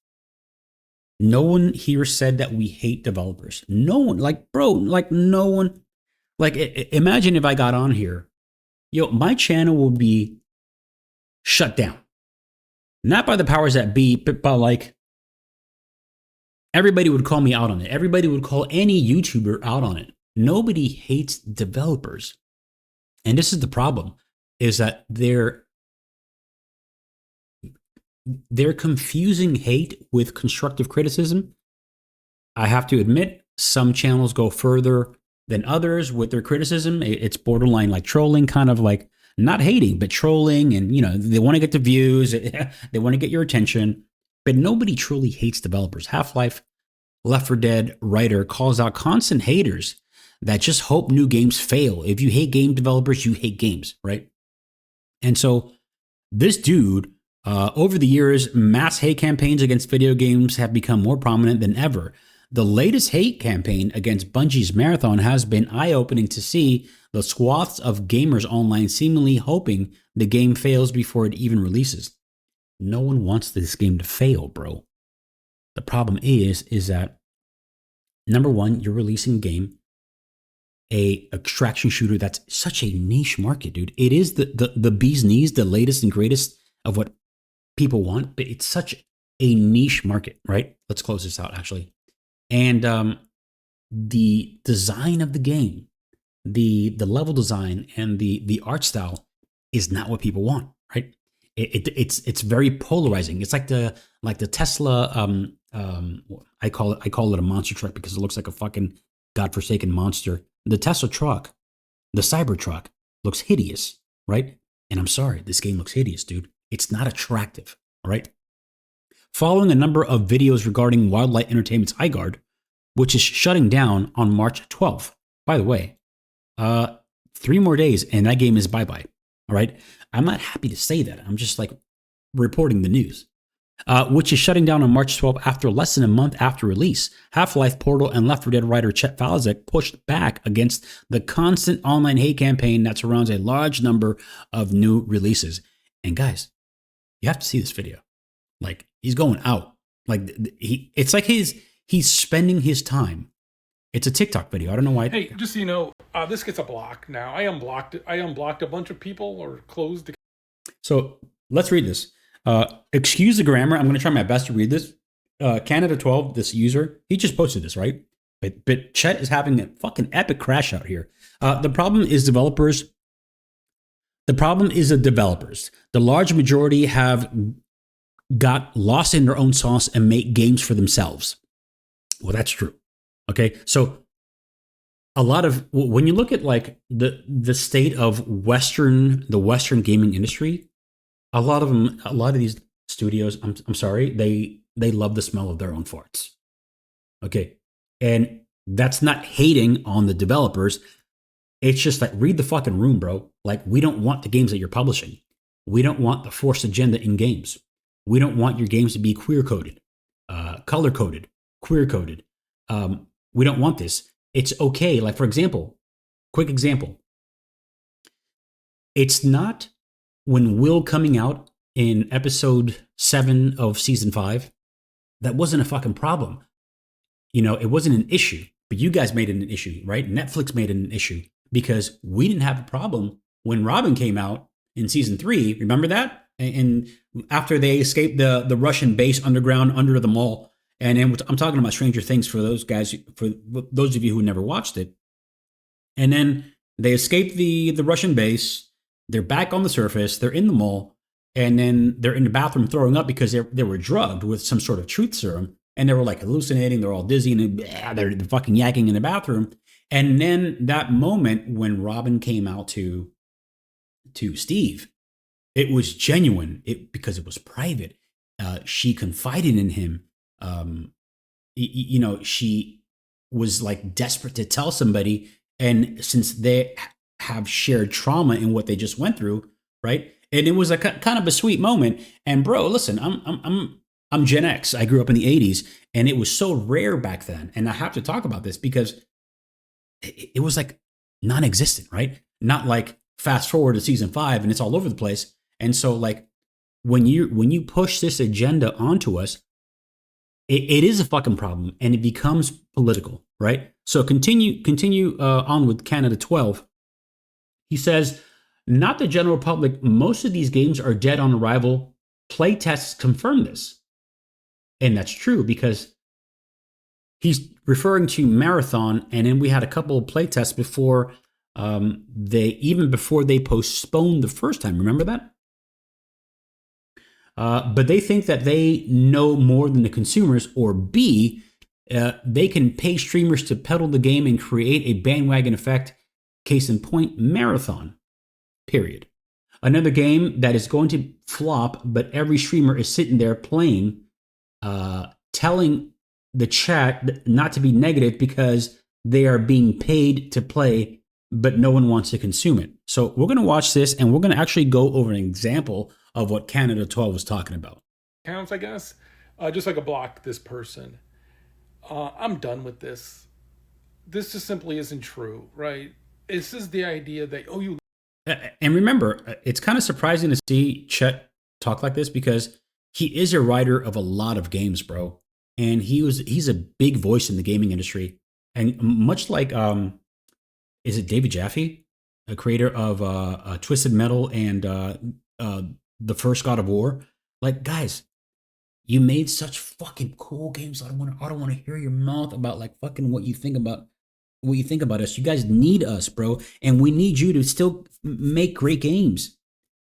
No one here said that we hate developers. No one, like, bro, like, no one. Like, imagine if I got on here, my channel would be shut down. Not by the powers that be, but by like, everybody would call me out on it. Everybody would call any YouTuber out on it. Nobody hates developers. And this is the problem, is that they're confusing hate with constructive criticism. I have to admit, some channels go further than others with their criticism. It's borderline like trolling, kind of like not hating, but trolling. And, they want to get the views. They want to get your attention. But nobody truly hates developers. Half-Life, Left 4 Dead writer calls out constant haters that just hope new games fail. If you hate game developers, you hate games, right? And so this dude, over the years, mass hate campaigns against video games have become more prominent than ever. The latest hate campaign against Bungie's Marathon has been eye-opening to see the swaths of gamers online seemingly hoping the game fails before it even releases. No one wants this game to fail, bro. The problem is that, number one, you're releasing a game, a extraction shooter that's such a niche market, dude. It is the bee's knees, the latest and greatest of what people want, but it's such a niche market, right? Let's close this out, actually. And the design of the game, the level design and the art style is not what people want, right? It's very polarizing. It's like the Tesla. I call it a monster truck because it looks like a fucking godforsaken monster. The Tesla truck, the Cybertruck, looks hideous, right? And I'm sorry, this game looks hideous, dude. It's not attractive, all right? Following a number of videos regarding Wildlight Entertainment's iGuard, which is shutting down on March 12th. By the way, 3 more days and that game is bye-bye, all right? I'm not happy to say that. I'm just like reporting the news. Which is shutting down on March 12th after less than a month after release. Half-Life, Portal, and Left 4 Dead writer Chet Faliszek pushed back against the constant online hate campaign that surrounds a large number of new releases. And guys, you have to see this video. Like, he's going out. Like, it's like he's spending his time. It's a TikTok video. I don't know why. Hey, just so you know, this gets a block now. I unblocked a bunch of people or closed the. So let's read this. Excuse the grammar. I'm going to try my best to read this. Canada 12, this user, he just posted this, right? But Chet is having a fucking epic crash out here. The problem is developers. The problem is the developers. The large majority have got lost in their own sauce and make games for themselves. Well, that's true. Okay, so a lot of, when you look at like the state of the Western gaming industry, a lot of these studios, I'm sorry, they love the smell of their own farts. Okay, and that's not hating on the developers. It's just like, read the fucking room, bro. Like, we don't want the games that you're publishing. We don't want the forced agenda in games. We don't want your games to be queer coded, color coded, queer coded. We don't want this. It's okay. Like, for example, quick example. It's not when Will coming out in episode 7 of season 5, that wasn't a fucking problem. It wasn't an issue, but you guys made it an issue, right? Netflix made it an issue because we didn't have a problem when Robin came out in season 3. Remember that? And after they escaped the Russian base underground under the mall. And then I'm talking about Stranger Things for those guys, for those of you who never watched it. And then they escaped the Russian base. They're back on the surface. They're in the mall. And then they're in the bathroom throwing up because they were drugged with some sort of truth serum. And they were like hallucinating. They're all dizzy and they're fucking yakking in the bathroom. And then that moment when Robin came out to Steve, it was genuine because it was private. She confided in him. She was like desperate to tell somebody, and since they have shared trauma in what they just went through, right? And it was a kind of a sweet moment. And bro, listen, I'm Gen X. I grew up in the 80s, and it was so rare back then. And I have to talk about this because it was like non-existent, right? not like fast forward to season 5 and it's all over the place. And so like when you push this agenda onto us, it is a fucking problem and it becomes political, right? So continue on with Canada 12. He says, not the general public. Most of these games are dead on arrival. Playtests confirm this. And that's true because he's referring to Marathon. And then we had a couple of playtests before before they postponed the first time. Remember that? But they think that they know more than the consumers, or B, they can pay streamers to peddle the game and create a bandwagon effect. Case in point, Marathon. Period. Another game that is going to flop, but every streamer is sitting there playing, telling the chat not to be negative because they are being paid to play, but no one wants to consume it. So we're going to watch this and we're going to actually go over an example of what Canada 12 was talking about. Counts, I guess. Just like a block this person. I'm done with this. This just simply isn't true, right? This is the idea that, oh, you... And remember, it's kind of surprising to see Chet talk like this because he is a writer of a lot of games, bro. And he's a big voice in the gaming industry. And much like, is it David Jaffe, a creator of Twisted Metal and the first God of War? Like, guys, you made such fucking cool games. I don't want to hear your mouth about like fucking what you think about us. You guys need us, bro, and we need you to still make great games.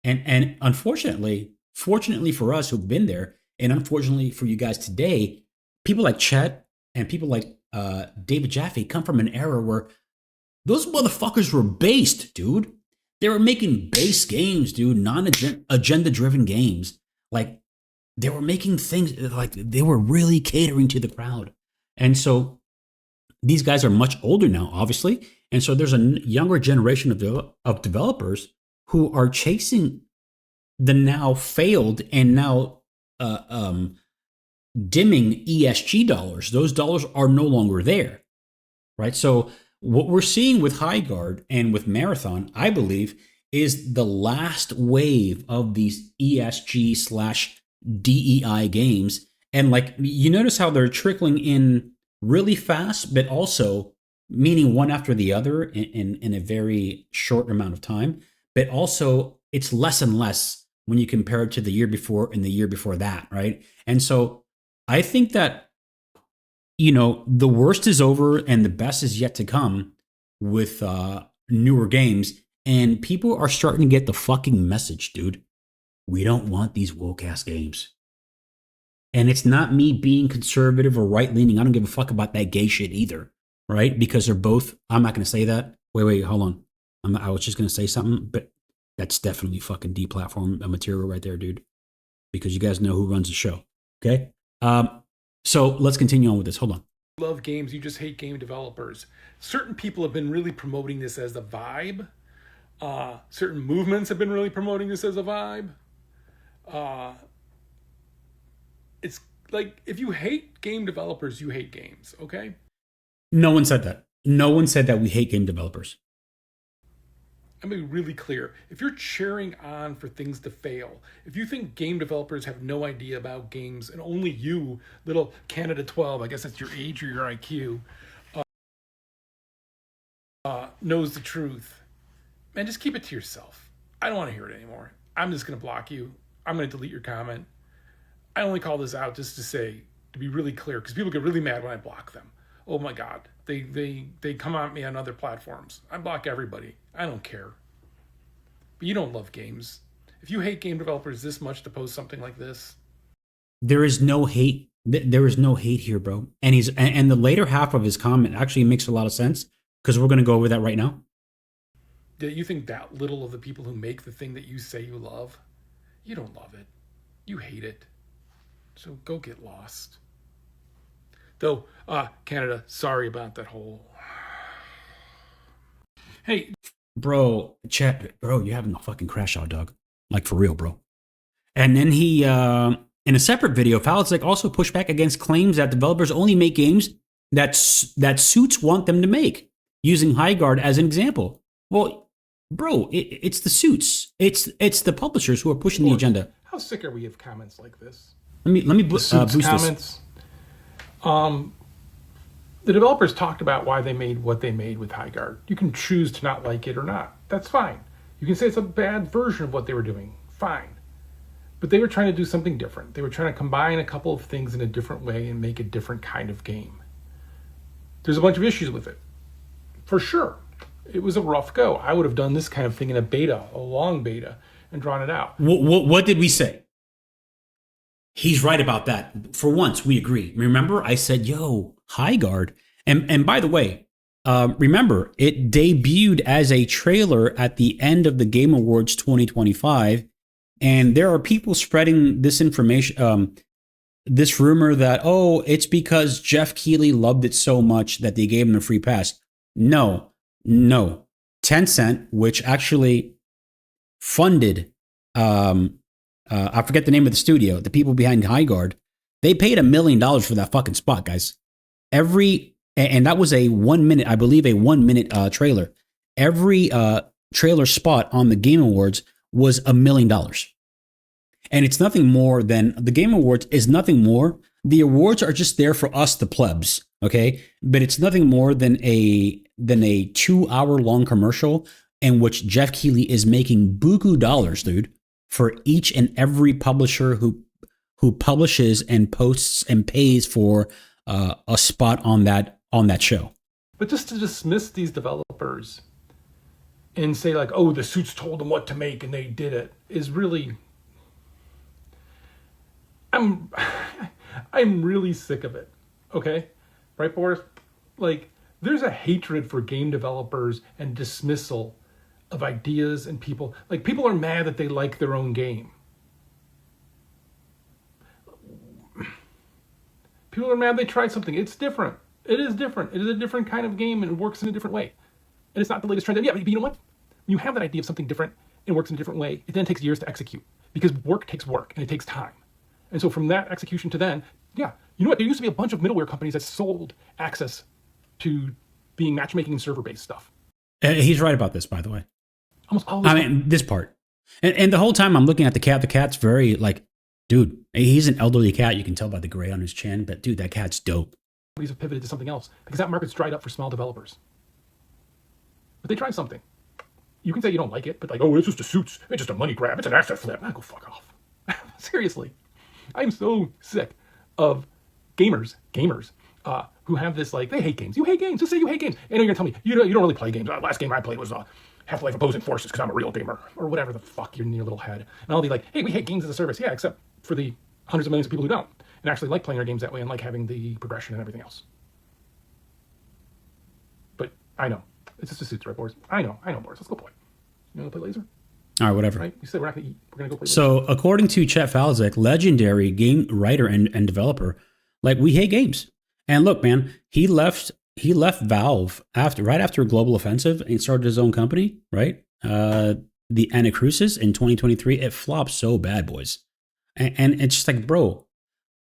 And unfortunately, fortunately for us who've been there, and unfortunately for you guys today, people like Chet and people like David Jaffe come from an era where those motherfuckers were based, dude. They were making base games, dude, non-agenda driven games. Like they were making things like they were really catering to the crowd. And so these guys are much older now, obviously. And so there's a younger generation of developers who are chasing the now failed and now dimming ESG dollars. Those dollars are no longer there, right? So what we're seeing with Highguard and with Marathon, I believe, is the last wave of these ESG/DEI games. And like, you notice how they're trickling in really fast, but also meaning one after the other in a very short amount of time. But also it's less and less when you compare it to the year before and the year before that, right? And so I think that, the worst is over and the best is yet to come with newer games. And people are starting to get the fucking message, dude. We don't want these woke-ass games. And it's not me being conservative or right-leaning. I don't give a fuck about that gay shit either, right? Because they're both... I'm not going to say that. Wait, hold on. I was just going to say something, but that's definitely fucking deplatform material right there, dude. Because you guys know who runs the show, okay? So let's continue on with this. Hold on. Love games, you just hate game developers. Certain people have been really promoting this as the vibe. Certain movements have been really promoting this as a vibe. It's like, if you hate game developers, you hate games, okay? No one said that. No one said that we hate game developers. I'm going to be really clear. If you're cheering on for things to fail, if you think game developers have no idea about games and only you, little Canada 12, I guess that's your age or your IQ, knows the truth, man, just keep it to yourself. I don't want to hear it anymore. I'm just going to block you. I'm going to delete your comment. I only call this out just to be really clear, because people get really mad when I block them. Oh my God, they come at me on other platforms. I block everybody. I don't care. But you don't love games. If you hate game developers this much to post something like this, there is no hate. There is no hate here, bro. And the later half of his comment actually makes a lot of sense, because we're going to go over that right now. You think that little of the people who make the thing that you say you love? You don't love it. You hate it. So go get lost. Though, Canada, sorry about that whole... Hey. Bro, Chet, bro, you're having a fucking crash out, dog. Like, for real, bro. And then he, in a separate video, Faliszek also pushed back against claims that developers only make games that suits want them to make, using Highguard as an example. Well, bro, it's the suits. It's the publishers who are pushing the agenda. How sick are we of comments like this? Let me boost comments. The developers talked about why they made what they made with HighGuard. You can choose to not like it or not. That's fine. You can say it's a bad version of what they were doing. Fine. But they were trying to do something different. They were trying to combine a couple of things in a different way and make a different kind of game. There's a bunch of issues with it. For sure. It was a rough go. I would have done this kind of thing in a beta, a long beta, and drawn it out. What did we say? He's right about that. For once, we agree. Remember, I said, yo, HighGuard. And by the way, remember, it debuted as a trailer at the end of the Game Awards 2025. And there are people spreading this information, this rumor that, oh, it's because Jeff Keighley loved it so much that they gave him a free pass. No. Tencent, which actually funded, I forget the name of the studio, the people behind HighGuard, they paid $1 million for that fucking spot, guys. And that was a 1 minute, I believe, a 1 minute trailer. Every trailer spot on the Game Awards was $1 million. And it's nothing more than, the Game Awards is nothing more. The awards are just there for us, the plebs, okay? But it's nothing more than a 2-hour long commercial in which Jeff Keighley is making buku dollars, dude, for each and every publisher who publishes and posts and pays for a spot on that show. But just to dismiss these developers and say like, oh, the suits told them what to make and they did it, is really, I'm really sick of it. Okay, right, Boris? Like, there's a hatred for game developers and dismissal of ideas and people. Like, people are mad that they like their own game. People are mad they tried something. It's different. It is different. It is a different kind of game and it works in a different way. And it's not the latest trend. Yeah, but you know what? When you have that idea of something different and works in a different way, it then takes years to execute because work takes work and it takes time. And so from that execution to then, yeah, you know what? There used to be a bunch of middleware companies that sold access to being matchmaking and server-based stuff. He's right about this, by the way. Almost always. I mean, this part. And the whole time I'm looking at the cat. The cat's very like, dude, he's an elderly cat. You can tell by the gray on his chin. But dude, that cat's dope. Companies have pivoted to something else because that market's dried up for small developers. But they tried something. You can say you don't like it, but like, oh, it's just a suits. It's just a money grab. It's an asset flip. Go fuck off. Seriously. I'm so sick of gamers who have this like, they hate games. You hate games. Just say you hate games. And you're going to tell me, you don't really play games. Last game I played was Half-Life Opposing Forces because I'm a real gamer. Or whatever the fuck you're in your little head. And I'll be like, hey, we hate games as a service. Yeah, except for the hundreds of millions of people who don't. And actually like playing our games that way and like having the progression and everything else. But I know. It's just a suits, right, Boris? I know, Boris. Let's go play. You want to play Laser? All right, whatever. Right? You said we're not going to eat. We're going to go play Laser. So, according to Chet Faliszek, legendary game writer and developer, like, we hate games. And look, man, he left Valve right after a global offensive and started his own company, right? The Anacrusis in 2023. It flopped so bad, boys. And it's just like, bro,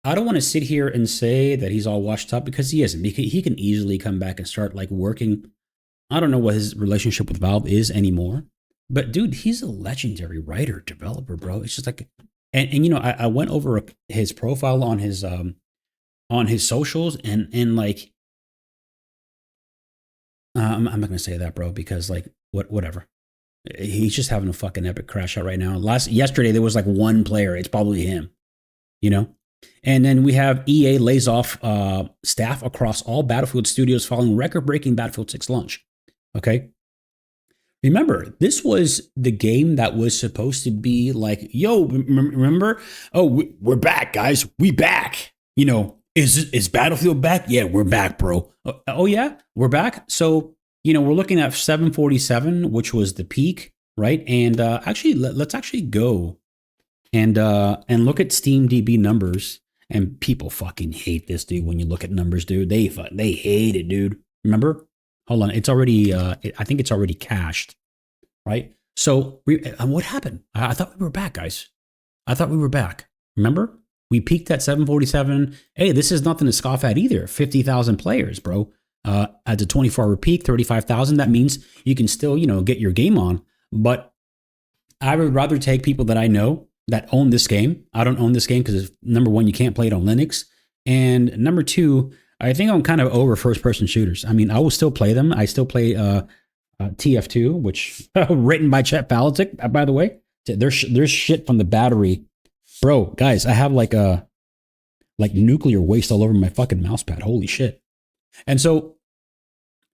I don't want to sit here and say that he's all washed up because he isn't. He can easily come back and start like working. I don't know what his relationship with Valve is anymore. But dude, he's a legendary writer, developer, bro. It's just like, and you know, I went over his profile on his socials and like, I'm not gonna say that, bro, because like whatever. He's just having a fucking epic crash out right now. Yesterday there was like one player. It's probably him, you know. And then we have EA lays off staff across all Battlefield studios following record-breaking Battlefield 6 launch. Okay. Remember, this was the game that was supposed to be like, yo, remember? Oh, we're back, guys. We back. You know, is Battlefield back? Yeah, we're back, bro. Oh, yeah, we're back. So, you know, we're looking at 747, which was the peak, right? And actually, let's actually go and look at SteamDB numbers. And people fucking hate this, dude. When you look at numbers, dude, they hate it, dude. Remember? Hold on, it's already. I think it's already cached, right? So, what happened? I thought we were back, guys. I thought we were back. Remember, we peaked at 747. Hey, this is nothing to scoff at either. 50,000 players, bro. At a 24-hour peak, 35,000. That means you can still, you know, get your game on. But I would rather take people that I know that own this game. I don't own this game because, number one, you can't play it on Linux. And number two, I think I'm kind of over first person shooters. I mean, I will still play them. I still play TF2, which written by Chet Faliszek, by the way. There's shit from the battery. Bro, guys, I have like nuclear waste all over my fucking mouse pad. Holy shit. And so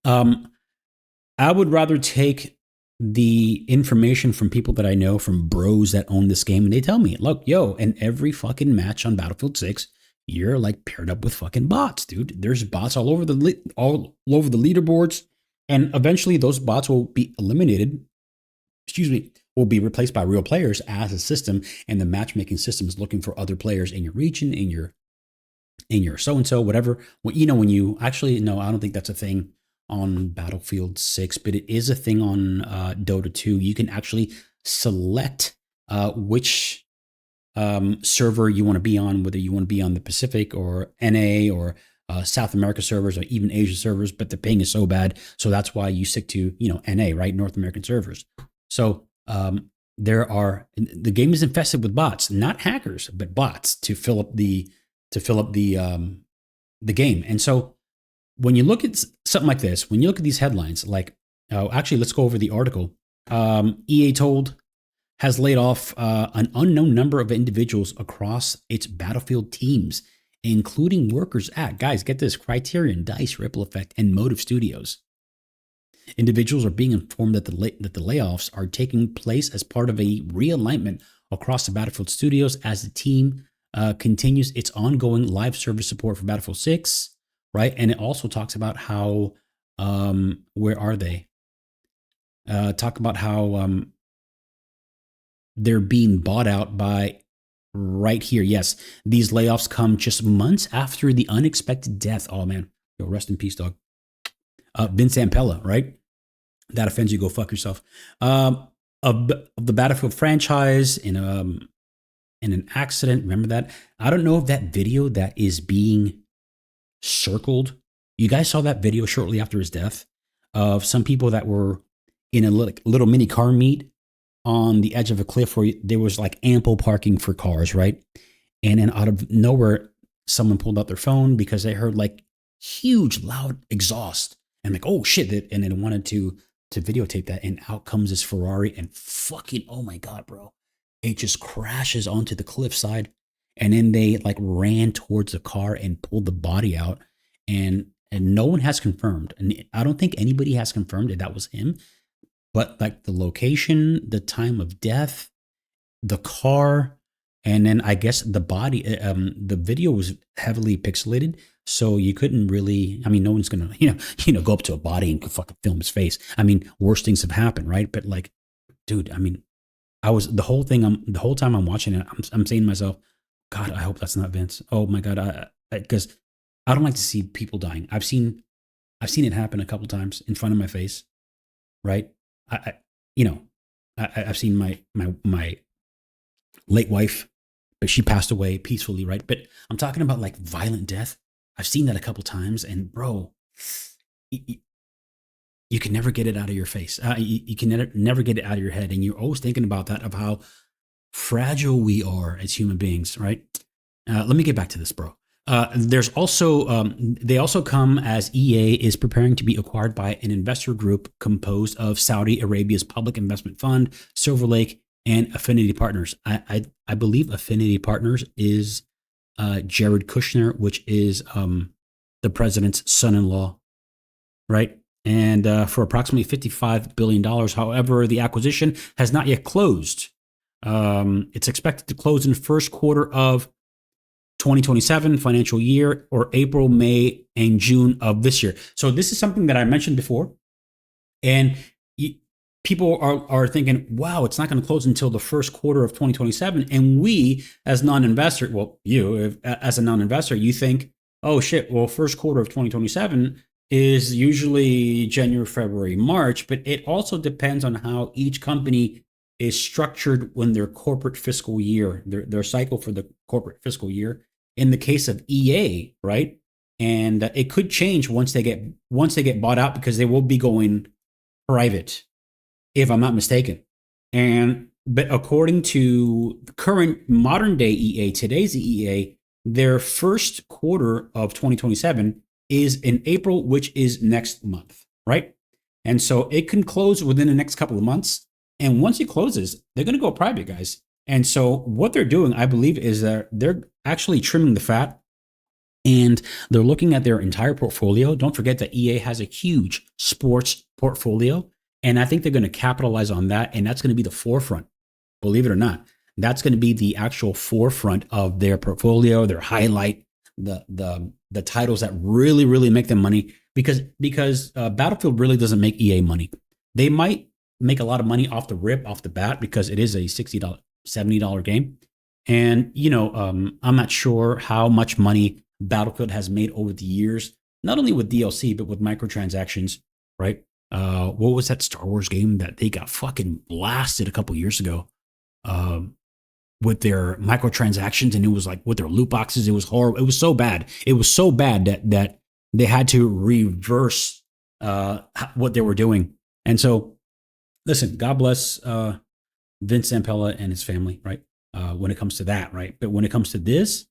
I would rather take the information from people that I know, from bros that own this game, and they tell me, look, yo, in every fucking match on Battlefield 6, you're like paired up with fucking bots, dude. There's bots all over the leaderboards, and eventually those bots will be eliminated. Will be replaced by real players as a system, and the matchmaking system is looking for other players in your region, in your so and so, whatever. Well, when you actually, no, I don't think that's a thing on Battlefield 6, but it is a thing on Dota 2. You can actually select which server you want to be on, whether you want to be on the Pacific or NA or South America servers or even Asia servers, but the ping is so bad. So that's why you stick to, NA, right? North American servers. So the game is infested with bots, not hackers, but bots to fill up the game. And so when you look at something like this, when you look at these headlines, like, actually, let's go over the article. EA has laid off an unknown number of individuals across its Battlefield teams, including workers at, guys, get this, Criterion, DICE, Ripple Effect, and Motive Studios. Individuals are being informed that the layoffs are taking place as part of a realignment across the Battlefield studios as the team continues its ongoing live service support for Battlefield 6. Right. And it also talks about how, where are they? Talk about how they're being bought out by, right here. Yes, these layoffs come just months after the unexpected death. Oh, man. Yo, rest in peace, dog. Vince Ampella, right? That offends you, go fuck yourself. Of the Battlefield franchise in an accident. Remember that? I don't know if that video that is being circled, you guys saw that video shortly after his death of some people that were in a little mini car meet on the edge of a cliff where there was like ample parking for cars, right? And then out of nowhere, someone pulled out their phone because they heard like huge loud exhaust and like, oh shit, and then wanted to videotape that, and out comes this Ferrari and fucking, oh my God, bro, it just crashes onto the cliffside. And then they like ran towards the car and pulled the body out, and no one has confirmed. And I don't think anybody has confirmed that was him, but like the location, the time of death, the car, and then I guess the body, the video was heavily pixelated. So you couldn't really, I mean, no one's going to, go up to a body and fucking film his face. I mean, worse things have happened, right? But like, dude, I mean, the whole time I'm watching it, I'm saying to myself, God, I hope that's not Vince. Oh my God, because I don't like to see people dying. I've seen it happen a couple times in front of my face, right? I've seen my late wife, but she passed away peacefully, right? But I'm talking about like violent death. I've seen that a couple times, and bro, you can never get it out of your face. You can never get it out of your head, and you're always thinking about that, of how fragile we are as human beings, right? Let me get back to this, bro. There's also, they also come as EA is preparing to be acquired by an investor group composed of Saudi Arabia's public investment fund, Silver Lake, and Affinity Partners. I believe Affinity Partners is Jared Kushner, which is the president's son-in-law, right? And for approximately $55 billion. However, the acquisition has not yet closed. It's expected to close in the first quarter of 2027 financial year, or April, May, and June of this year. So this is something that I mentioned before. And people are thinking, wow, it's not going to close until the first quarter of 2027. And we, as non-investor, well, you as a non-investor, you think, oh shit, well, first quarter of 2027 is usually January, February, March. But it also depends on how each company is structured when their corporate fiscal year, their cycle for the corporate fiscal year. In the case of EA, right? And it could change once they get bought out, because they will be going private, if I'm not mistaken. But according to the current modern day EA, today's EA, their first quarter of 2027 is in April, which is next month, right? And so it can close within the next couple of months. And once it closes, they're going to go private, guys. And so what they're doing, I believe, is that they're actually trimming the fat and they're looking at their entire portfolio. Don't forget that EA has a huge sports portfolio. And I think they're going to capitalize on that. And that's going to be the forefront, believe it or not. That's going to be the actual forefront of their portfolio, their highlight, the titles that really, really make them money. Because Battlefield really doesn't make EA money. They might make a lot of money off the bat, because it is a $60, $70 game. And, I'm not sure how much money Battlefield has made over the years, not only with DLC, but with microtransactions, right? What was that Star Wars game that they got fucking blasted a couple years ago with their microtransactions? And it was like with their loot boxes, it was horrible. It was so bad. It was so bad that they had to reverse what they were doing. And so, listen, God bless Vince Zampella and his family, right? When it comes to that, right? But when it comes to this,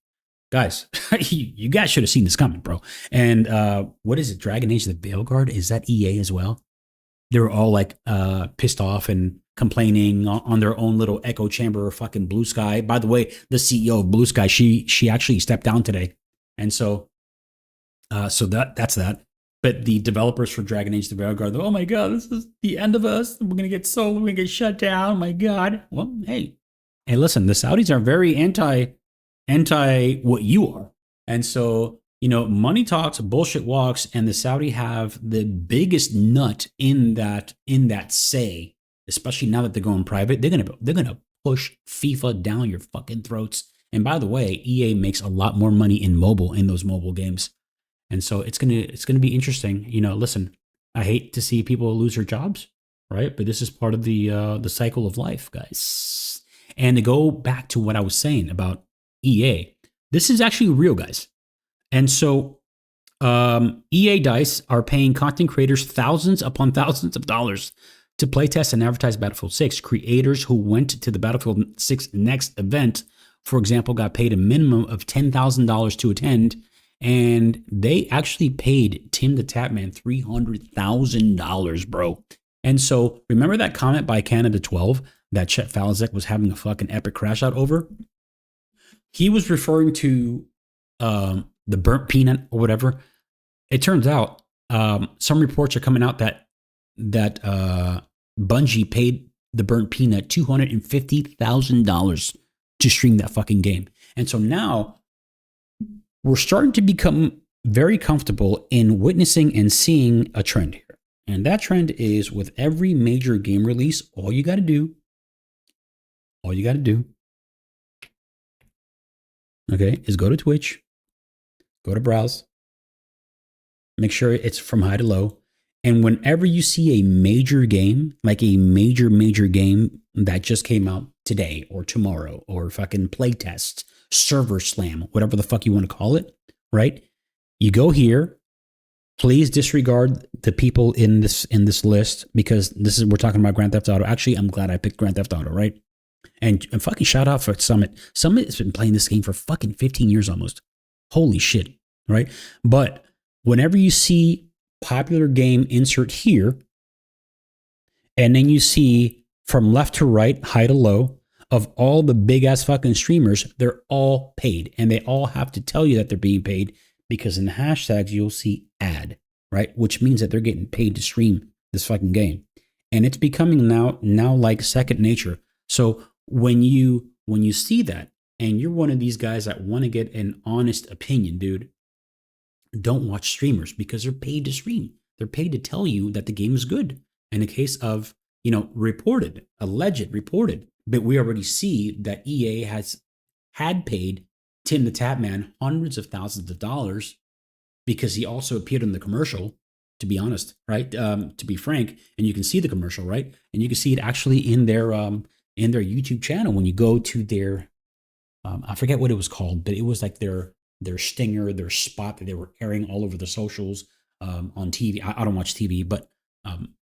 guys, you guys should have seen this coming, bro. And what is it? Dragon Age: The Veilguard? Is that EA as well? They were all like pissed off and complaining on their own little echo chamber of fucking Blue Sky. By the way, the CEO of Blue Sky, she actually stepped down today. And so that's that. But the developers for Dragon Age: The Veilguard, oh my God, this is the end of us. We're going to get sold. We're going to get shut down. Oh my God. Well, hey, listen, the Saudis are very anti what you are. And so, money talks, bullshit walks, and the Saudi have the biggest nut in that say, especially now that they're going private. They're gonna push FIFA down your fucking throats. And by the way, EA makes a lot more money in those mobile games. And so it's gonna be interesting. Listen, I hate to see people lose their jobs, right? But this is part of the cycle of life, guys. And to go back to what I was saying about EA, this is actually real, guys. And so EA DICE are paying content creators thousands upon thousands of dollars to playtest and advertise Battlefield 6. Creators who went to the Battlefield 6 Next event, for example, got paid a minimum of $10,000 to attend. And they actually paid Tim the Tapman $300,000, bro. And so remember that comment by Canada12 that Chet Faliszek was having a fucking epic crash out over? He was referring to the burnt peanut or whatever. It turns out some reports are coming out that Bungie paid the burnt peanut $250,000 to stream that fucking game. And so now we're starting to become very comfortable in witnessing and seeing a trend here. And that trend is with every major game release, all you got to do, okay, is go to Twitch, go to browse, make sure it's from high to low. And whenever you see a major game, like a major game that just came out today or tomorrow, or fucking playtest, server slam, whatever the fuck you want to call it, right? You go here. Please disregard the people in this list, because we're talking about Grand Theft Auto. Actually, I'm glad I picked Grand Theft Auto, right? And fucking shout out for Summit. Summit has been playing this game for fucking 15 years almost. Holy shit, right? But whenever you see popular game, insert here, and then you see from left to right, high to low, of all the big ass fucking streamers, they're all paid. And they all have to tell you that they're being paid, because in the hashtags, you'll see ad, right? Which means that they're getting paid to stream this fucking game. And it's becoming now like second nature. So when you see that, and you're one of these guys that want to get an honest opinion, dude, don't watch streamers, because they're paid to stream. They're paid to tell you that the game is good. In the case of, alleged reported, but we already see that EA had paid Tim the Tapman hundreds of thousands of dollars, because he also appeared in the commercial, to be honest, right? To be frank, and you can see the commercial, right? And you can see it actually in their YouTube channel when you go to their, I forget what it was called, but it was like their stinger, their spot that they were airing all over the socials on TV. I don't watch TV, but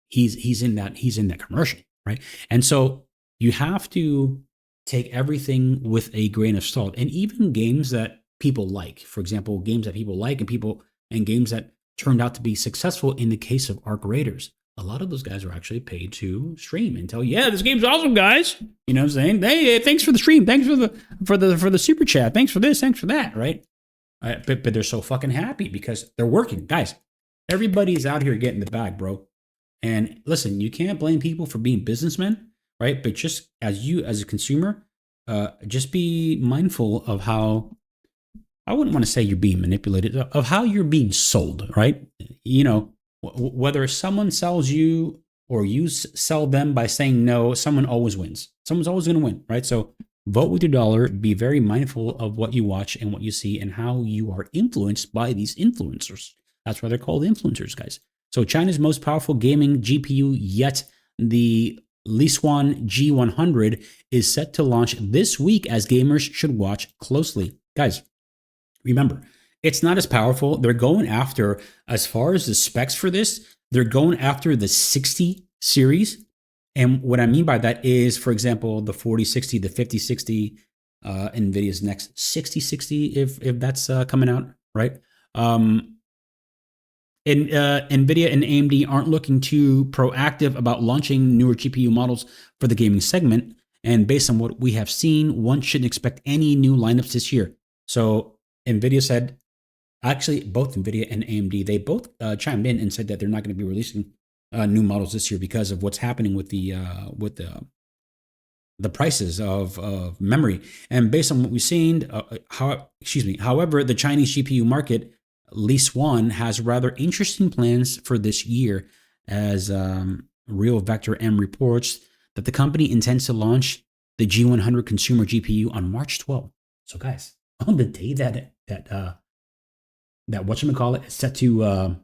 he's in that commercial, right? And so you have to take everything with a grain of salt. And even games that people like, for example, games that people like and games that turned out to be successful in the case of Arc Raiders. A lot of those guys are actually paid to stream and tell you, yeah, this game's awesome, guys. You know what I'm saying? Hey, thanks for the stream. Thanks for the super chat. Thanks for this. Thanks for that, right? But they're so fucking happy because they're working. Guys, everybody's out here getting the bag, bro. And listen, you can't blame people for being businessmen, right? But just as a consumer, just be mindful of how, I wouldn't want to say you're being manipulated, of how you're being sold, right? You know, whether someone sells you or you sell them by saying no, someone always wins. Someone's always going to win, right? So vote with your dollar. Be very mindful of what you watch and what you see and how you are influenced by these influencers. That's why they're called influencers, guys. So China's most powerful gaming GPU yet, the Lisuan G100, is set to launch this week as gamers should watch closely. Guys, remember, it's not as powerful. They're going after, as far as the specs for this, they're going after the 60 series. And what I mean by that is, for example, the 4060, the 5060, NVIDIA's next 6060, if that's coming out, right? And NVIDIA and AMD aren't looking too proactive about launching newer GPU models for the gaming segment. And based on what we have seen, one shouldn't expect any new lineups this year. So NVIDIA said, actually, both NVIDIA and AMD, they both chimed in and said that they're not going to be releasing new models this year because of what's happening with the prices of memory. And based on what we've seen, however, the Chinese GPU market, Lisuan, has rather interesting plans for this year, as Real Vector M reports that the company intends to launch the G100 consumer GPU on March 12th. So, guys, on the day that whatchamacallit is set to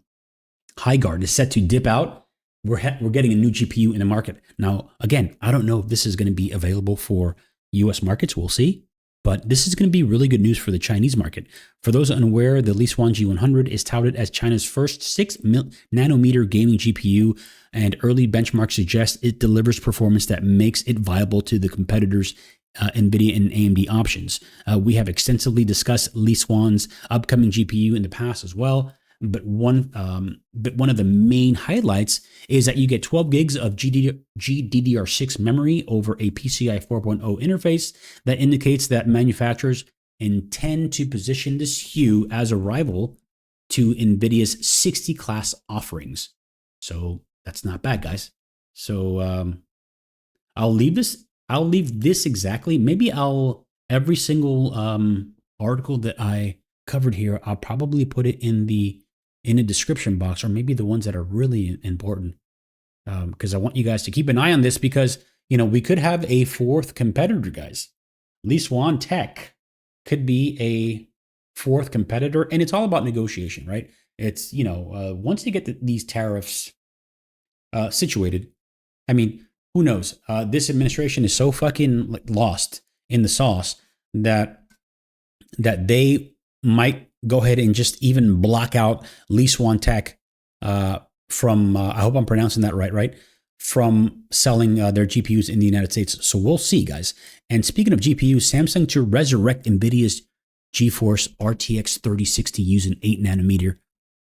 high guard, is set to dip out, we're getting a new GPU in the market. Now, again, I don't know if this is going to be available for US markets. We'll see. But this is going to be really good news for the Chinese market. For those unaware, the Lisuan G100 is touted as China's first 6-nanometer gaming GPU, and early benchmarks suggest it delivers performance that makes it viable to the competitors' NVIDIA and AMD options. We have extensively discussed Lisuan's upcoming GPU in the past as well. But one of the main highlights is that you get 12 gigs of GDDR6 memory over a PCI 4.0 interface that indicates that manufacturers intend to position this SKU as a rival to NVIDIA's 60 class offerings. So that's not bad, guys. So I'll leave this exactly. Maybe every single article that I covered here, I'll probably put it in the description box, or maybe the ones that are really important, because I want you guys to keep an eye on this, because we could have a fourth competitor, guys. Lisuan Tech could be a fourth competitor, and it's all about negotiation, right? It's once you get these tariffs situated, I mean, who knows? This administration is so fucking lost in the sauce that they might go ahead and just even block out Lisuan Tech from, I hope I'm pronouncing that right? From selling their GPUs in the United States. So we'll see, guys. And speaking of GPUs, Samsung to resurrect NVIDIA's GeForce RTX 3060 using 8-nanometer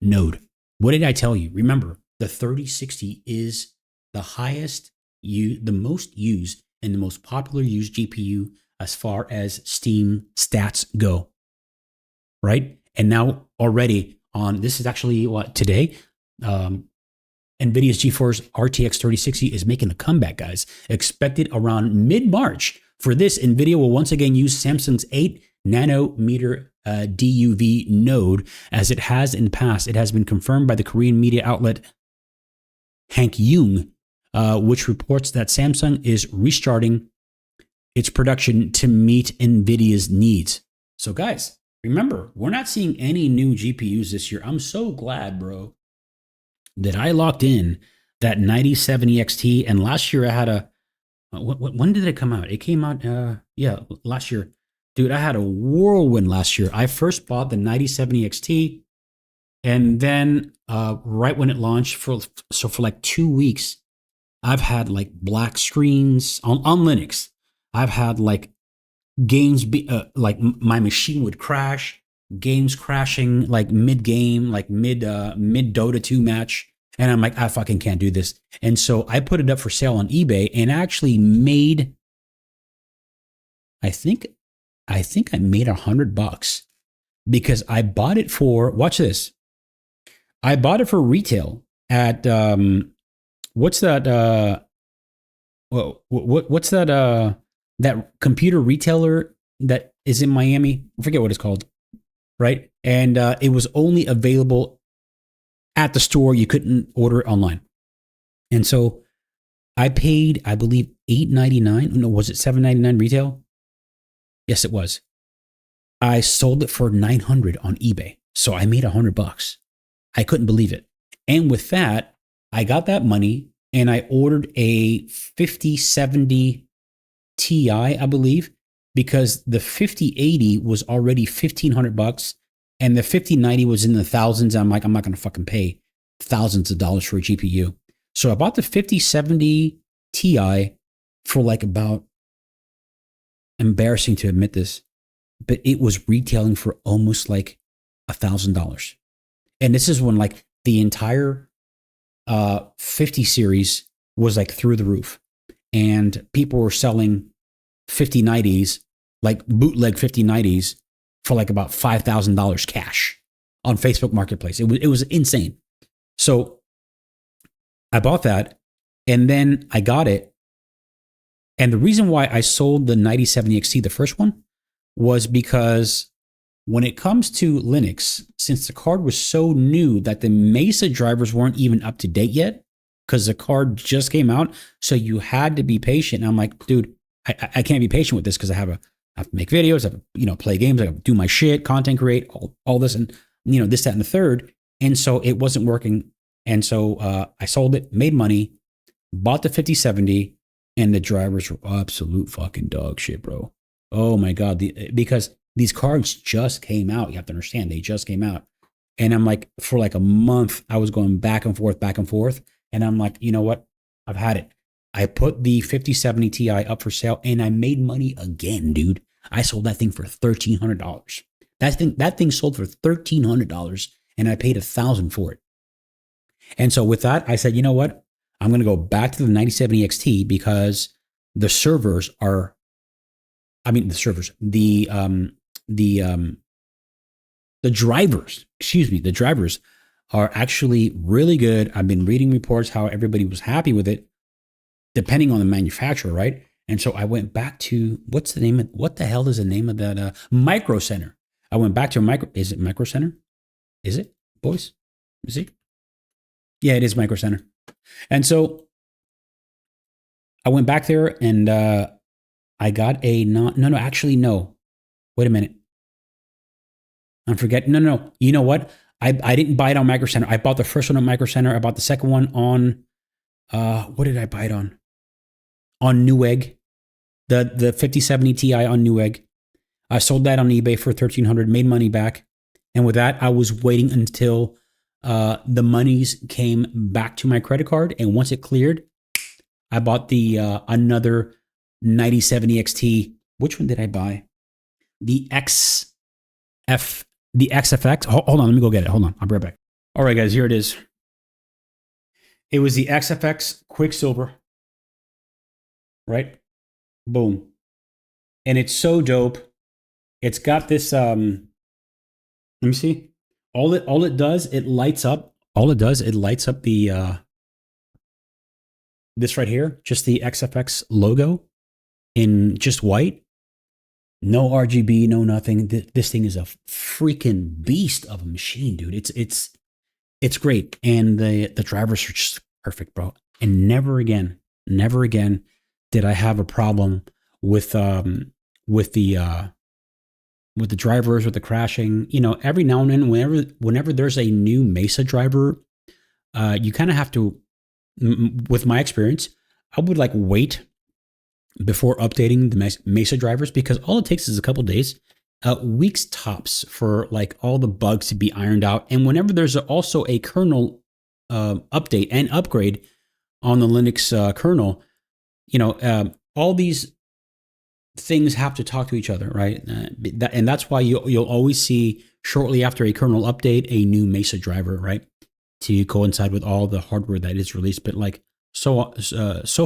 node. What did I tell you? Remember, the 3060 is the most used and the most popular used GPU as far as Steam stats go, right? And now already this is actually today, NVIDIA's GeForce RTX 3060 is making a comeback, guys. Expected around mid-March. For this, NVIDIA will once again use Samsung's 8-nanometer DUV node, as it has in the past. It has been confirmed by the Korean media outlet Hankyoong, which reports that Samsung is restarting its production to meet NVIDIA's needs. So, guys, remember, we're not seeing any new GPUs this year. I'm so glad, bro, that I locked in that 9070 XT. And last year I had when did it come out? It came out, last year. Dude, I had a whirlwind last year. I first bought the 9070 XT, and then right when it launched, for like 2 weeks, I've had like black screens on Linux. I've had like games be like my machine would crash, games crashing like mid game, like mid Dota 2 match, and I'm like, I fucking can't do this. And so I put it up for sale on eBay and actually made, I think I made $100 because I bought it for, watch this. I bought it for retail at what's that what's that computer retailer that is in Miami? I forget what it's called, right? And it was only available at the store. You couldn't order it online. And so I paid, I believe, $8.99. No, was it $7.99 retail? Yes, it was. I sold it for $900 on eBay. So I made $100. I couldn't believe it. And with that, I got that money and I ordered a 5070 Ti, I believe, because the 5080 was already $1,500 and the 5090 was in the thousands. I'm like, I'm not going to fucking pay thousands of dollars for a GPU. So I bought the 5070 Ti for like about, embarrassing to admit this, but it was retailing for almost like $1,000. And this is when like the entire 50 series was like through the roof. And people were selling 5090s, like bootleg 5090s, for like about $5,000 cash on Facebook Marketplace. It was insane. So I bought that and then I got it. And the reason why I sold the 9070 XT, the first one, was because when it comes to Linux, since the card was so new that the Mesa drivers weren't even up to date yet, because the card just came out, so you had to be patient. And I'm like, dude, I can't be patient with this because I have to make videos, I have to, play games, I have to do my shit, content create, all this, and this, that, and the third. And so it wasn't working. And so I sold it, made money, bought the 5070, and the drivers were absolute fucking dog shit, bro. Oh my God. Because these cards just came out. You have to understand, they just came out. And I'm like, for like a month, I was going back and forth. And I'm like, you know what? I've had it. I put the 5070 Ti up for sale and I made money again, dude. I sold that thing for $1,300. That thing sold for $1,300 and I paid $1,000 for it. And so with that, I said, you know what? I'm going to go back to the 9070 XT because the servers are, the drivers are actually really good. I've been reading reports how everybody was happy with it, depending on the manufacturer, right? And so I went back to, what the hell is the name of that? Micro Center. I went back to is it Micro Center? Is it, boys? Is it? Yeah, it is Micro Center. And so I went back there and I got no. Wait a minute. I'm forgetting. No. You know what? I didn't buy it on Micro Center. I bought the first one on Micro Center. I bought the second one on, what did I buy it on? On Newegg. The 5070 Ti on Newegg. I sold that on eBay for $1,300, made money back. And with that, I was waiting until the monies came back to my credit card. And once it cleared, I bought the another 9070 XT. Which one did I buy? The XFX. Hold on, let me go get it. Hold on, I'll be right back. All right, guys, here it is. It was the XFX Quicksilver. Right? Boom. And it's so dope. It's got this, let me see. All it does, it lights up. It lights up the, this right here, just the XFX logo in just white. No RGB, no nothing. This thing is a freaking beast of a machine, dude. It's great. And the drivers are just perfect, bro. And never again did I have a problem with the drivers, with the crashing. Every now and then, whenever there's a new Mesa driver, you kind of have to, with my experience, I would like wait before updating the Mesa drivers because all it takes is a couple days, weeks tops, for like all the bugs to be ironed out. And whenever there's also a kernel update and upgrade, on the Linux kernel, all these things have to talk to each other, right? And that's why you'll always see shortly after a kernel update a new Mesa driver, right, to coincide with all the hardware that is released. But like so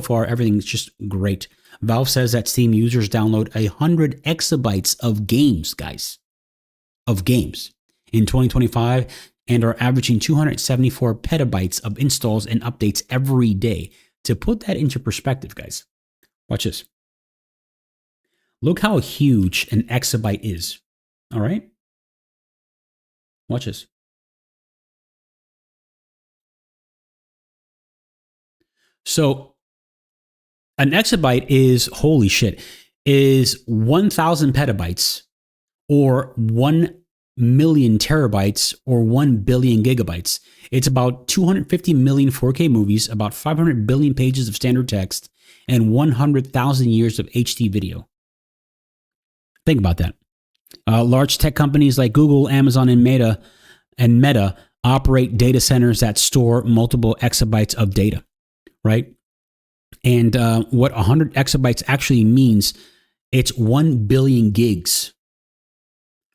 far, everything's just great. Valve says that Steam users download 100 exabytes of games, guys, in 2025, and are averaging 274 petabytes of installs and updates every day. To put that into perspective, guys, watch this. Look how huge an exabyte is. All right? Watch this. So an exabyte is, holy shit, is 1,000 petabytes or 1 million terabytes or 1 billion gigabytes. It's about 250 million 4K movies, about 500 billion pages of standard text, and 100,000 years of HD video. Think about that. Large tech companies like Google, Amazon, and Meta operate data centers that store multiple exabytes of data, right? And what 100 exabytes actually means, it's 1 billion gigs.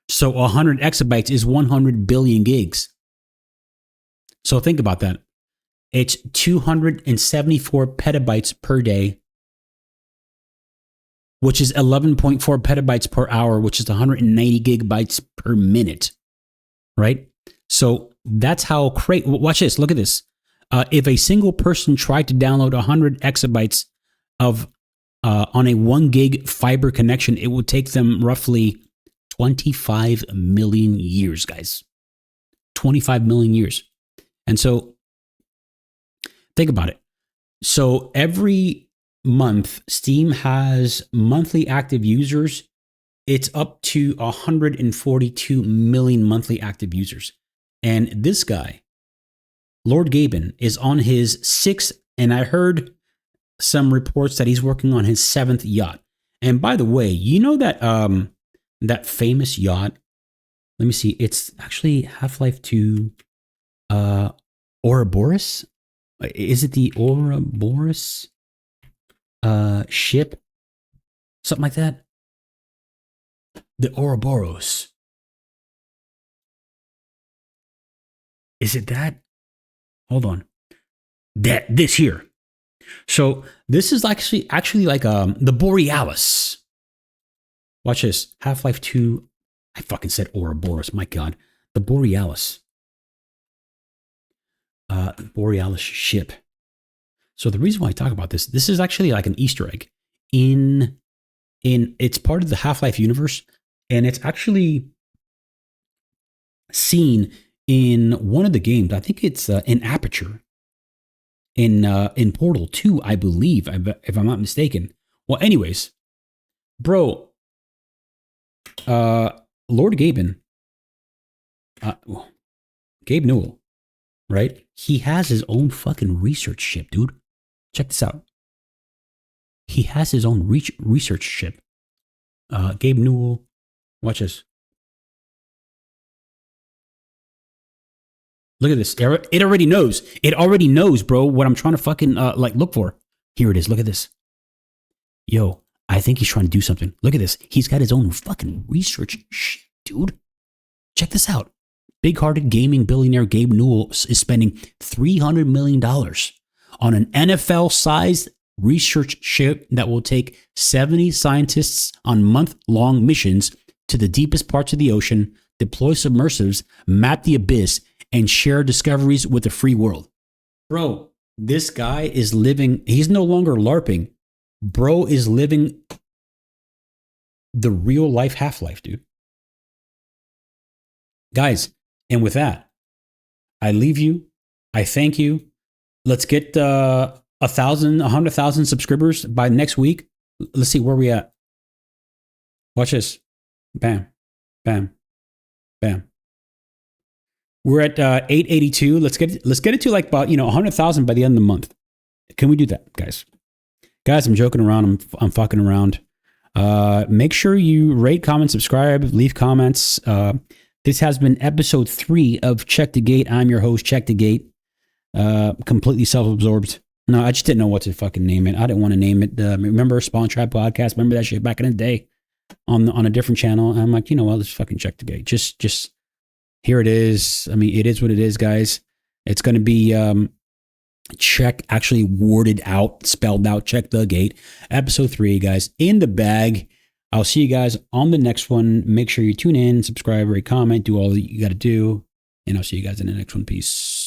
So 100 exabytes is 100 billion gigs. So think about that. It's 274 petabytes per day, which is 11.4 petabytes per hour, which is 190 gigabytes per minute, right? So that's how crazy. Watch this. Look at this. If a single person tried to download 100 exabytes of on a 1 gig fiber connection, it would take them roughly 25 million years, guys. 25 million years. And so think about it. So every month, Steam has monthly active users. It's up to 142 million monthly active users. And this guy, Lord Gaben, is on his 6th, and I heard some reports that he's working on his 7th yacht. And by the way, you know that that famous yacht? Let me see. It's actually Half-Life 2 Ouroboros. Is it the Ouroboros ship? Something like that? The Ouroboros. Is it that? Hold on. This here. So this is actually like the Borealis. Watch this. Half-Life 2. I fucking said Ouroboros. My God. The Borealis. Borealis ship. So the reason why I talk about this is actually like an Easter egg in it's part of the Half-Life universe, and it's actually seen in one of the games. I think it's in Aperture, in Portal 2, I believe, if I'm not mistaken. Well, anyways, bro, Lord Gaben, Gabe Newell, right? He has his own fucking research ship, dude. Check this out. He has his own research ship. Gabe Newell, watch this. Look at this. It already knows. It already knows, bro, what I'm trying to fucking look for. Here it is. Look at this. Yo, I think he's trying to do something. Look at this. He's got his own fucking research shit, dude. Check this out. Big-hearted gaming billionaire Gabe Newell is spending $300 million on an NFL-sized research ship that will take 70 scientists on month-long missions to the deepest parts of the ocean, deploy submersives, map the abyss, and share discoveries with the free world. Bro, this guy is living, he's no longer LARPing. Bro is living the real life Half-Life, dude. Guys, and with that, I leave you. I thank you. Let's get 100,000 subscribers by next week. Let's see where we at. Watch this. Bam, bam, bam. We're at 882. Let's get it to like about 100,000 by the end of the month. Can we do that, guys? Guys, I'm joking around. I'm fucking around. Make sure you rate, comment, subscribe, leave comments. This has been episode 3 of Check the Gate. I'm your host, Check the Gate. Completely self-absorbed. No, I just didn't know what to fucking name it. I didn't want to name it. Remember Spawn Tribe Podcast? Remember that shit back in the day on a different channel? And I'm like, you know what? Let's fucking check the gate. Just here it is. I mean, it is what it is, guys. It's going to be check, actually worded out, spelled out. Check the gate. Episode 3, guys, in the bag. I'll see you guys on the next one. Make sure you tune in, subscribe, rate, comment, do all that you got to do. And I'll see you guys in the next one. Peace.